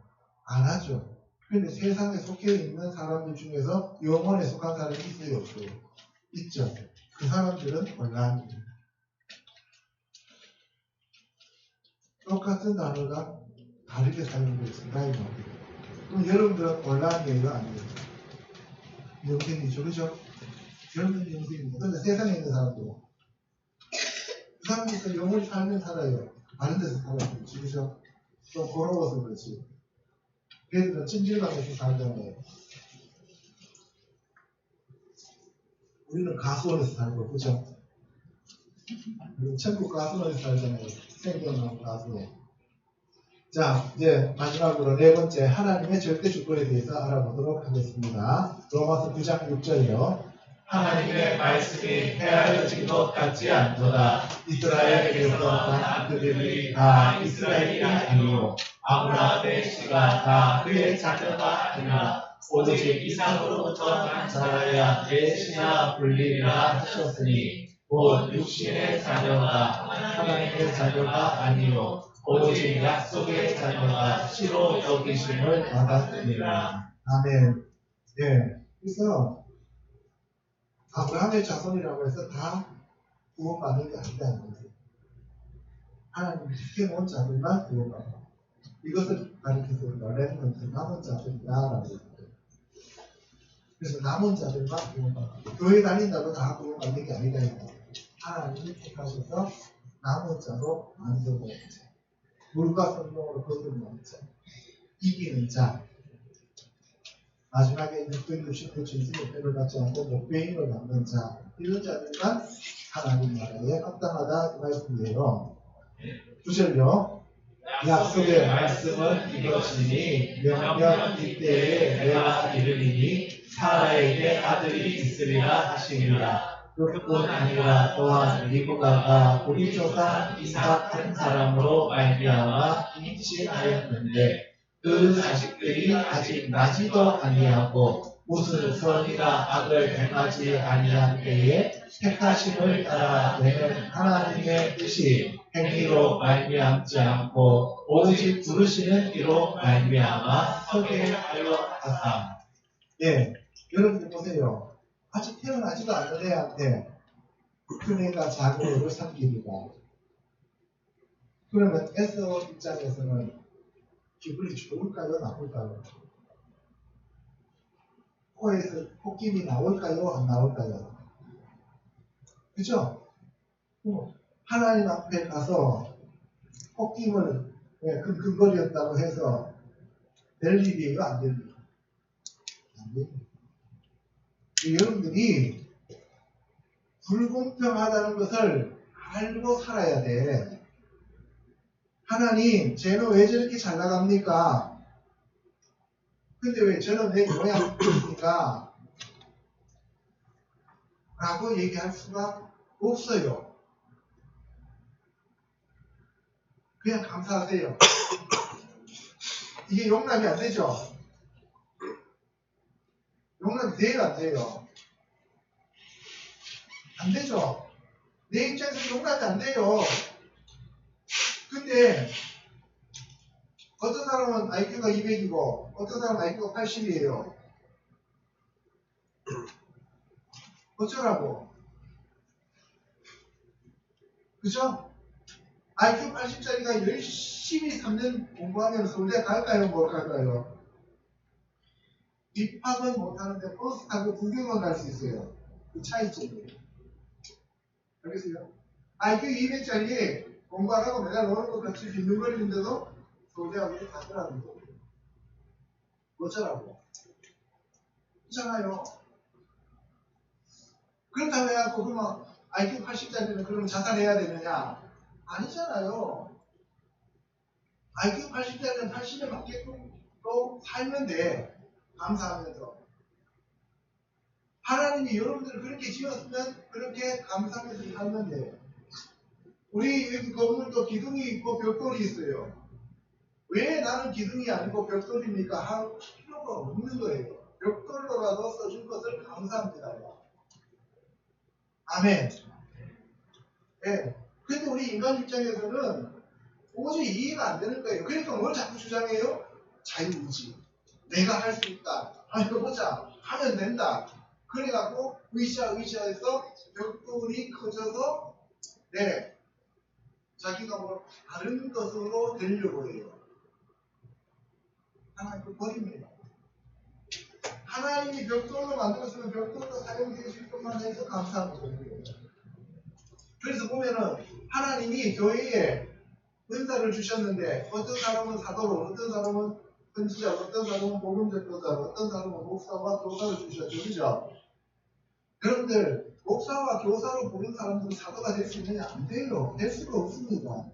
안 하죠. 근데 세상에 속해 있는 사람들 중에서 영원에 속한 사람이 있어요, 없어요? 있죠. 그 사람들은 올람이에요. 똑같은 단어가 다르게 사용되어 있습니다. 그럼 여러분들은 올람이에요, 아니에요? 영생이죠, 그죠? 여러분은 영생입니다. 근데 세상에 있는 사람들은 그 사람들은 영원히 살면 살아요. 다른 데서 살아요, 그죠? 좀 고로워서 그렇지. 걔들은 찜질방에서 살잖아요. 우리는 가수원에서 살고, 그죠? 우리는 천국 가수원에서 살잖아요. 생존하는 가수원. 자, 이제 마지막으로 네 번째, 하나님의 절대 주권에 대해서 알아보도록 하겠습니다. 로마서 9장 6절이요. 하나님의 말씀이 헤아려진 것 같지 않도다. 이스라엘에게서 난 그들이 다 이스라엘이 아니요 아브라함의 씨가 다 그의 자녀가 아니라 오직 이삭으로부터 난 자라야 내 씨나 불리리라 하셨으니 곧 육신의 자녀가 하나님의 자녀가 아니요 오직 약속의 자녀가 씨로 여기심을 받았느니라. 아멘. 예. 그래서 아브라함의 자손이라고 해서 다 구원받는 게 아니다는 거예요. 하나님 시켜놓은 자들만 구원받아. 이것을 가리켜서 렘넌트, 남은 자들이다라고 했어요. 그래서 남은 자들만 구원받아. 교회 다닌다고 다 구원받는 게 아니다. 하나님이 택하셔서 남은 자로 만들고 물과 성령으로 거듭난 자, 이기는 자, 마지막에 660회 진심의 표를 받지 않고 목배임을 받는 자, 이런 자들만 하나님 나라에 합당하다 그 말씀이에요. 9절요. 약속의 말씀은 이것이니 명령 이때에 내가 이르리니 사라에게 아들이 있으리라 하시니라. 그뿐 아니라 또한 리브가가 우리 조상 이삭 한 사람으로 말미암아 임신하였는데 그 자식들이 아직 나지도 아니하고 무슨 선이나 악을 행하지 아니한 때에 택하심을 따라 내는 하나님의 뜻이 행위로 말미암지 않고 오직 부르시는 이로 말미암아 서게 하려 하사. 예, 여러분들 보세요. 아직 태어나지도 않은 애한테 큰 애가 작은 애를 삼기리다. 그러면 에서 입장에서는 기분이 좋을까요, 나쁠까요? 코에서 콧김이 나올까요, 안 나올까요? 그죠? 하나님 앞에 가서 콧김을 킁킁거렸다고 해서 될 일이에요, 안 될 일이에요? 안 됩니다. 여러분들이 불공평하다는 것을 알고 살아야 돼. 하나님, 쟤는 왜 저렇게 잘 나갑니까? 근데 왜 저는 내 모양이 있습니까? 라고 얘기할 수가 없어요. 그냥 감사하세요. 이게 용납이 안 되죠? 용납이 돼요, 안 돼요? 안 되죠? 내 입장에서 용납이 안 돼요. 근데 어떤 사람은 IQ가 200이고 어떤 사람은 IQ가 80이에요. 어쩌라고? 그죠? IQ 80짜리가 열심히 3년 공부하면 서울대 갈까요? 못 갈까요? 입학은 못하는데 버스 타고 구경은 갈 수 있어요. 그 차이점이에요. 알겠어요? IQ 200짜리 공부 안 하고 매달 노는 것 같이 빈둥거리는데도 서울대학교에 가더라는 거예요. 어쩌라고? 그렇잖아요. 그렇다고 해갖고 그러면 IQ 80짜리는 그러면 자살해야 되느냐? 아니잖아요. IQ 80짜리는 80에 맞게끔 또 살면 돼. 감사하면서. 하나님이 여러분들을 그렇게 지었으면 그렇게 감사하면서 살면 돼. 우리 여기 건물도 기둥이 있고 벽돌이 있어요. 왜 나는 기둥이 아니고 벽돌입니까? 할 필요가 없는 거예요. 벽돌로라도 써준 것을 감사합니다. 아멘. 네. 근데 우리 인간 입장에서는 도저히 이해가 안 되는 거예요. 그러니까 뭘 자꾸 주장해요? 자유의지. 내가 할 수 있다. 해보자. 하면 된다. 그래갖고 의지해서 벽돌이 커져서 네, 자기가 뭐 다른 것으로 되려고 해요. 하나님 버립니다. 하나님이 벽돌로 만들었으면 벽돌로 사용되실 것만 해서 감사한 거예요. 그래서 보면은 하나님이 교회에 은사를 주셨는데 어떤 사람은 사도로, 어떤 사람은 선지자, 어떤 사람은 복음전도자, 어떤 사람은 목사와 교사를 주셨죠. 그죠? 여러분들 목사와 교사로 부른 사람들은 사도가 될 수 있느냐? 안 돼요. 될 수가 없습니다.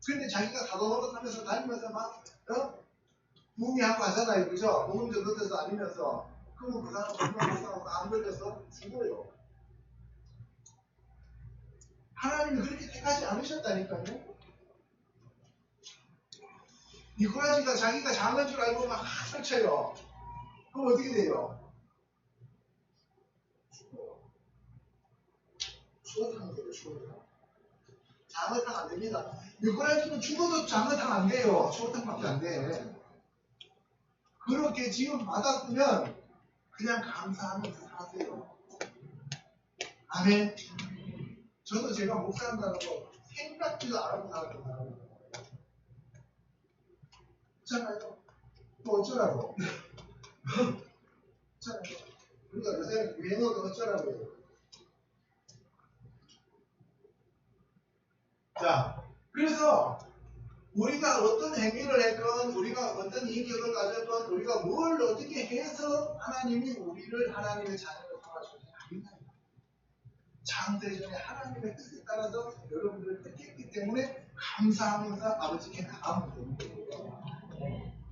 그런데 자기가 사도 노릇하면서 다니면서 막 부미하고 하잖아요. 그죠? 복음전도자도 아니면서 그러면 그 사람 목사하고 안 걸려서 죽어요. 하나님이 그렇게 택하지 않으셨다니까요. 니코라지가 자기가 장한 줄 알고 막 설쳐요. 그럼 어떻게 돼요? 죽어요. 추어탕 돼요, 추어탕. 장어탕 안 됩니다. 니코라지는 죽어도 장어탕 안 돼요. 추어탕밖에 안 돼. 그렇게 지금 받았으면 그냥 감사하면서 사세요. 아멘. 저도 제가 목사한다는 거 생각지도 안 하고 살았던 사람이에요. 그렇잖아요. 뭐 어쩌라고. 그렇잖아요. 우리가 요새 유행어가 어쩌라고 해요. 자, 그래서 우리가 어떤 행위를 했건, 우리가 어떤 인격을 가졌건, 우리가 뭘 어떻게 해서 하나님이 우리를 하나님의 자녀로 삼아주는지 아니다. 창세 전에 하나님의 뜻에 따라서 여러분들을 택했기 때문에 감사하면서 아버지께 나가면 되는 거예요.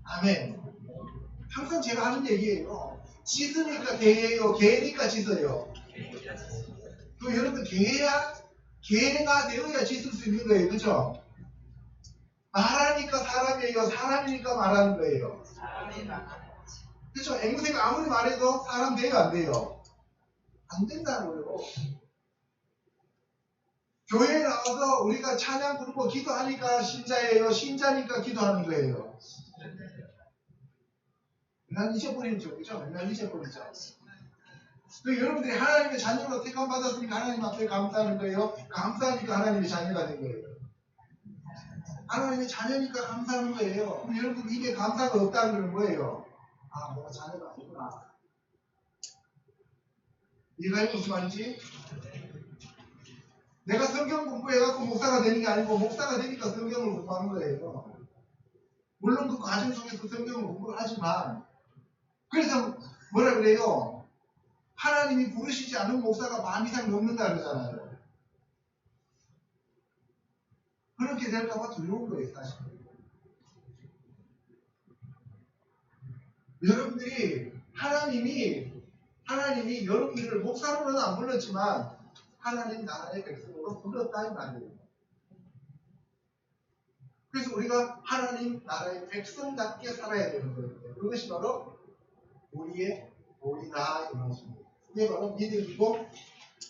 아멘. 항상 제가 하는 얘기예요. 씻으니까 개예요, 개니까 씻어요. 또 여러분 개가 되어야 씻을 수 있는 거예요. 그죠? 말하니까 사람이에요. 사람이니까 말하는 거예요. 그렇죠? 앵무새가 아무리 말해도 사람 돼요, 안 돼요? 안 된다는 거예요. 교회에 나와서 우리가 찬양 부르고 기도하니까 신자예요. 신자니까 기도하는 거예요. 난 잊어버리죠. 그죠? 난 잊어버리죠. 여러분들이 하나님의 자녀로 택함 받았으니까 하나님 앞에 감사하는 거예요. 감사하니까 하나님의 자녀가 된 거예요. 하나님의 자녀니까 감사하는 거예요. 그럼 여러분 입에 감사가 없다는 건 뭐예요? 아, 내가 자녀가 아니구나. 이해가 무슨 말인지? 내가 성경 공부해갖고 목사가 되는 게 아니고 목사가 되니까 성경을 공부하는 거예요. 물론 그 과정 속에서 성경을 공부를 하지만 그래서 뭐라 그래요? 하나님이 부르시지 않은 목사가 반 이상 넘는다 그러잖아요. 그렇게 될까봐 두려운 거예요, 사실. 여러분들이 하나님이 여러분들을 목사로는 안 불렀지만 하나님 나라의 백성으로 불렀다 이 말이에요. 그래서 우리가 하나님 나라의 백성답게 살아야 되는 거예요. 그것이 바로 우리의 도리다 이 말씀입니다. 이게 바로 믿음이고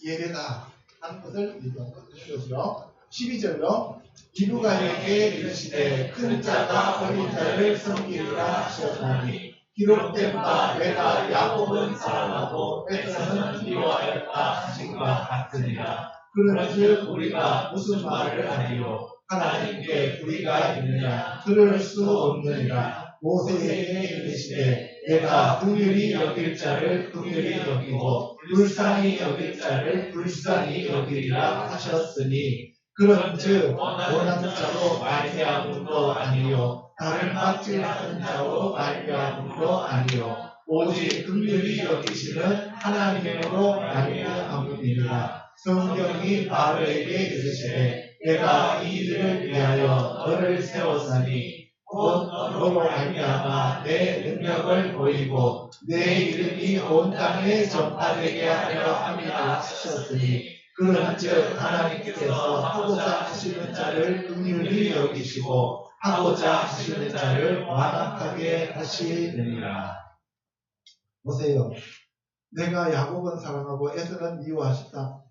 예배다 하는 것을 얘기하는 것이죠. 12절로 기브가에게 이르시되 큰 자가 어린 자를 섬기리라 하셨나니 기록된 바 내가 야곱은 사랑하고 에서는 미워하였다 하신 것 같으니라. 그런즉 우리가 무슨 말을 하리요? 하나님께 불의가 있느냐? 그럴 수 없느니라. 모세에게 이르시되 내가 긍휼히 여길 자를 긍휼히 여기고 불쌍히 여길 자를 불쌍히 여기리라 하셨으니 그런즉 원하는 자로 말미암음도 아니요 나를 막질하는 자로 말미암음도 아니요 오직 긍휼히 여기시는 하나님으로 말미암음이니라. 성경이 바로에게 이르시되 내가 이 일을 위하여 너를 세웠으니 곧 너로 말미암아 내 능력을 보이고 내 이름이 온 땅에 전파되게 하려 함이라 하셨으니 그런즉 하나님께서 하고자 하시는 자를 긍휼히 여기시고 하고자 하시는 자를 완악하게 하시느니라. 보세요. 내가 야곱은 사랑하고 에서는 미워하신다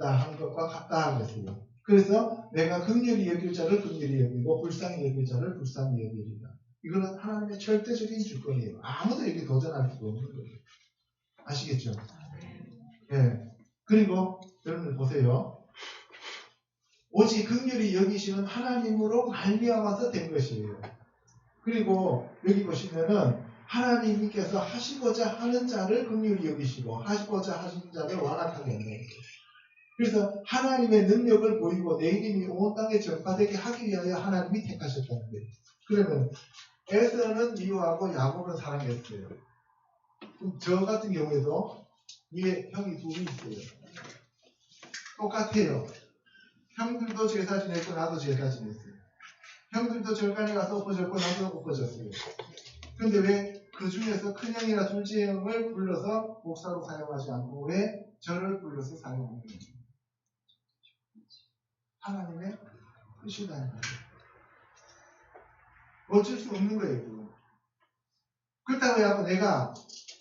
하는 것과 같다 하겠어요. 그래서 내가 긍휼히 여길 자를 긍휼히 여기고 불쌍히 여길 자를 불쌍히 여기리라. 이거는 하나님의 절대적인 주권이에요. 아무도 여기 도전할 수가 없는 거예요. 아시겠죠? 예. 그리고 여러분들 보세요. 오직 긍휼히 여기시는 하나님으로 말미암아서 된 것이에요. 그리고 여기 보시면은 하나님께서 하시고자 하는 자를 긍휼히 여기시고 하시고자 하시는 자를 완악하게 한다. 그래서 하나님의 능력을 보이고 내 이름이 온 땅에 전파되게 하기 위하여 하나님이 택하셨다는 거예요. 그러면 에서는 미워하고 야곱은 사랑했어요. 저 같은 경우에도 위에 형이 둘이 있어요. 똑같아요. 형들도 제사 지냈고 나도 제사 지냈어요. 형들도 절간에 가서 엎어졌고 나도 엎어졌어요. 그런데 왜 그 중에서 큰형이나 둘째 형을 불러서 목사로 사용하지 않고 왜 저를 불러서 사용하는 거예요? 하나님의 뜻이라는 거예요. 어쩔 수 없는 거예요. 그건. 그렇다고 해서 내가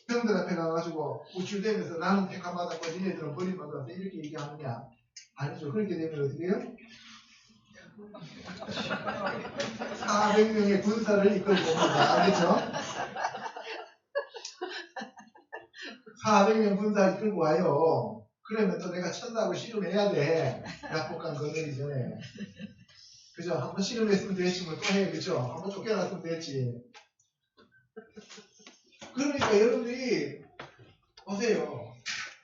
형들 앞에 가가지고 우쭐대면서 나는 택함 받았고 니네들은 버림받았어 이렇게 얘기하느냐? 아니죠. 그렇게 되면 어떻게 해요? 400명의 군사를 이끌고 옵니다. 알겠죠? 400명 군사 이끌고 와요. 그러면 또 내가 천다고 씨름해야 돼. 약복강 건너기 전에. 그죠? 한번 씨름했으면 됐지, 뭐 또 해. 그죠? 한번 쫓겨났으면 됐지. 그러니까 여러분들이, 보세요.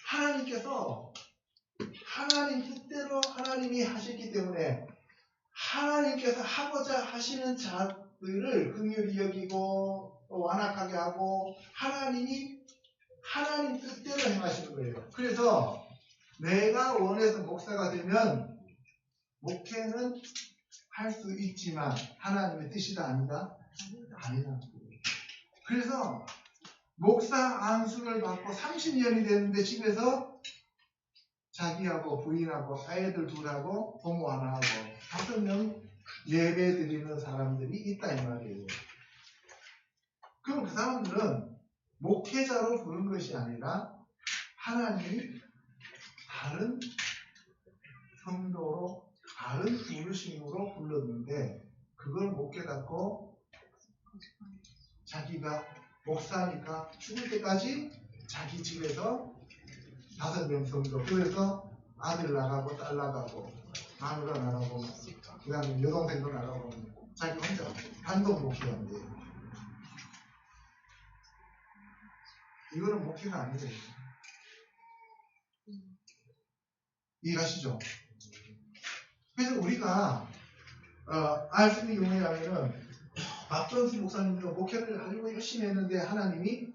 하나님께서 하나님 뜻대로 하나님이 하셨기 때문에 하나님께서 하고자 하시는 자들을 긍휼히 여기고 또 완악하게 하고 하나님이 하나님 뜻대로 행하시는 거예요. 그래서 내가 원해서 목사가 되면 목회는 할 수 있지만 하나님의 뜻이다 아니다? 아니다. 그래서 목사 안수를 받고 30년이 됐는데 집에서 자기하고 부인하고 아이들 둘하고 부모 하나하고 5명 예배 드리는 사람들이 있다 이 말이에요. 그럼 그 사람들은 목회자로 부른 것이 아니라 하나님이 다른 성도로 다른 부르심으로 불렀는데 그걸 못 깨닫고 자기가 목사니까 죽을 때까지 자기 집에서 5명 성도 그래서 아들 나가고 딸 나가고 마누라 나가고 그 다음에 여동생도 나가고 자기 혼자 단독 목회한대요. 이거는 목회가 아니에요. 이해가시죠? 그래서 우리가 알쓰는 경우에 하면은 박정수 목사님도 목회를 하려고 열심히 했는데 하나님이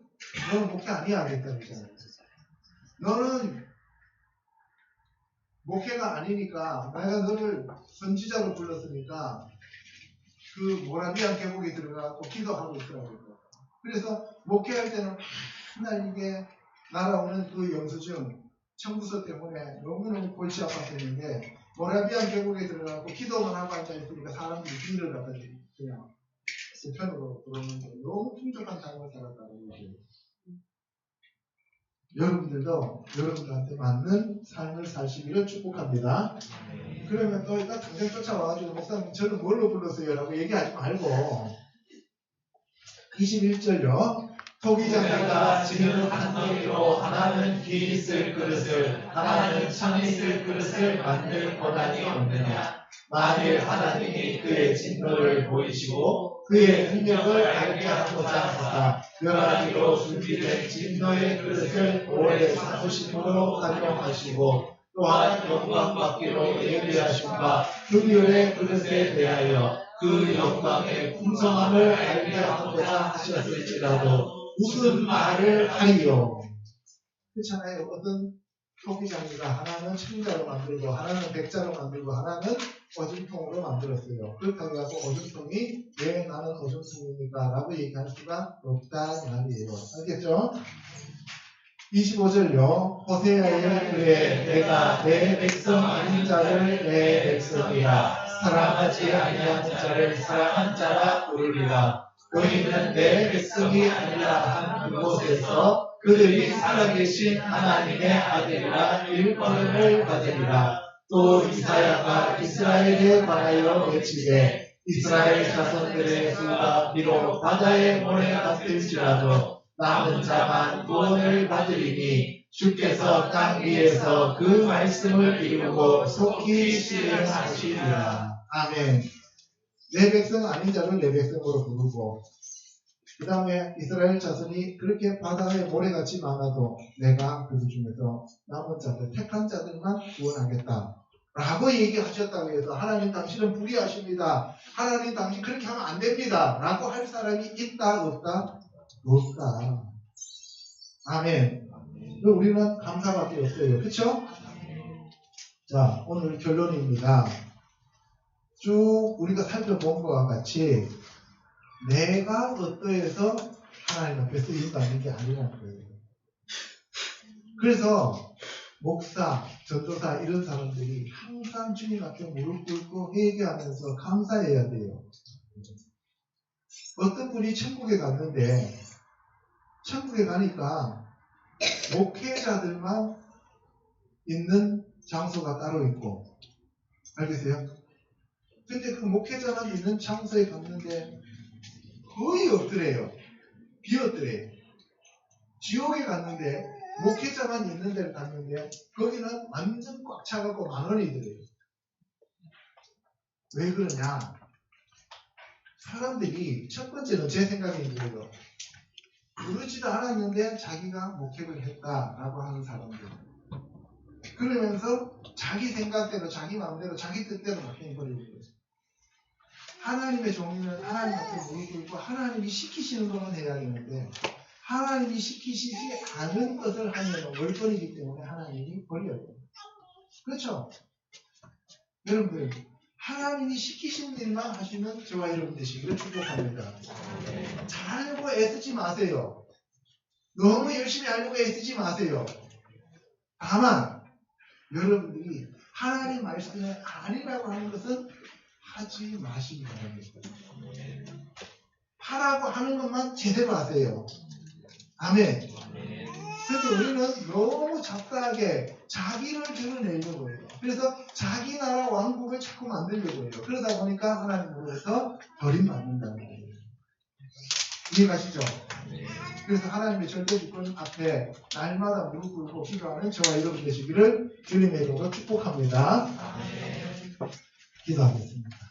너는 목회 아니야 하겠다 그러잖아요. 너는 목회가 아니니까 내가 너를 선지자로 불렀으니까 그 모라비안 계곡에 들어가고 기도하고 있더라고요. 그래서 목회할 때는 맨날 이게 날아오는 그 영수증 청구서 때문에 너무너무 골치 아팠었는데 모라비안 계곡에 들어가고 기도만 하고 앉아있으니까 사람들이 비를 갖다 그냥 편으로 들어오는데 너무 풍족한 삶을 살았다고 얘기해요. 여러분들도 여러분들한테 맞는 삶을 사시기를 축복합니다. 그러면 또 일단 당장 쫓아와가지고 목사님 저는 뭘로 불렀어요? 라고 얘기하지 말고 21절요. 토기장이가 지는 한 너희로 하나는 기 있을 그릇을 하나는 참 있을 그릇을 만들 권한이 없느냐. 만일 하나님이 그의 진노를 보이시고 그의 능력을 알게 하고자 하사 여러 가지로 준비된 진노의 그릇을 오래 사수심으로 활용하시고 또한 영광받기로 예비하심과 긍휼의 그릇에 대하여 그 영광의 풍성함을 알게 하고자 하셨을지라도 무슨 말을 하리요. 그렇잖아요. 어떤 토기장이가 하나는 청자로 만들고 하나는 백자로 만들고 하나는 어중통으로 만들었어요. 그렇다고 해서 어중통이 왜 나는 어중통입니까? 라고 얘기할 수가 없다 이 말이에요. 알겠죠? 25절요. 호세아에 그래 내가 내 백성 아닌 자를 내 백성이라 사랑하지 아니한 자를 사랑한 자라 부르리라. 너희는 내 백성이 아니라 한 그곳에서 그들이 살아계신 하나님의 아들이라 일컬음을 받으리라. 또 이사야가 이스라엘에 관하여 외치되 이스라엘 자손들의 수가 비록 바다의 모래 같을지라도 남은 자만 구원을 받으리니 주께서 땅 위에서 그 말씀을 이루고 속히 실행하시리라. 아멘. 내 백성 아닌 자를 내 백성으로 부르고, 그 다음에 이스라엘 자손이 그렇게 바다의 모래같이 많아도 내가 그 중에서 남은 자들, 택한 자들만 구원하겠다 라고 얘기하셨다고 해서 하나님 당신은 불의하십니다, 하나님 당신 그렇게 하면 안 됩니다 라고 할 사람이 있다 없다? 없다. 아멘. 우리는 감사밖에 없어요. 그쵸? 자, 오늘 결론입니다. 쭉 우리가 살펴본 것과 같이 내가 어떠해서 하나님 앞에 쓰인다는 게 아니라는 거예요. 그래서 목사, 전도사 이런 사람들이 항상 주님 앞에 무릎 꿇고 회개하면서 감사해야 돼요. 어떤 분이 천국에 갔는데 천국에 가니까 목회자들만 있는 장소가 따로 있고, 알겠어요? 근데 그 목회자만 있는 장소에 갔는데 거의 없더래요. 비었더래요. 지옥에 갔는데 목회자만 있는 데를 갔는데 거기는 완전 꽉 차가고 만원이더래요. 왜 그러냐? 사람들이 첫 번째는 제 생각이고요, 그러지도 않았는데 자기가 목회를 했다라고 하는 사람들, 그러면서 자기 생각대로 자기 마음대로 자기 뜻대로 목회해버리는 거죠. 하나님의 종류는 하나님 앞에 무릎 꿇고 하나님이 시키시는 것만 해야 되는데 하나님이 시키시지 않은 것을 하면 월권이기 때문에 하나님이 버려요. 그렇죠? 여러분들, 하나님이 시키신 일만 하시면 저와 여러분 되시기를 축복합니다. 잘하려고 애쓰지 마세요. 너무 열심히 하려고 애쓰지 마세요. 다만 여러분들이 하나님 말씀이 아니라고 하는 것은 하지 마시기 바랍니다. 하라고 하는 것만 제대로 하세요. 아멘. 그런데 우리는 너무 잡다하게 자기를 드러내려고 해요. 그래서 자기 나라 왕국을 자꾸 만들려고 해요. 그러다 보니까 하나님으로부터 버림받는다는 거예요. 이해가시죠? 그래서 하나님의 절대 주권 앞에 날마다 무릎 꿇고 기도하는 저와 여러분 되시기를 주님의 이름으로 축복합니다. 기도하겠습니다.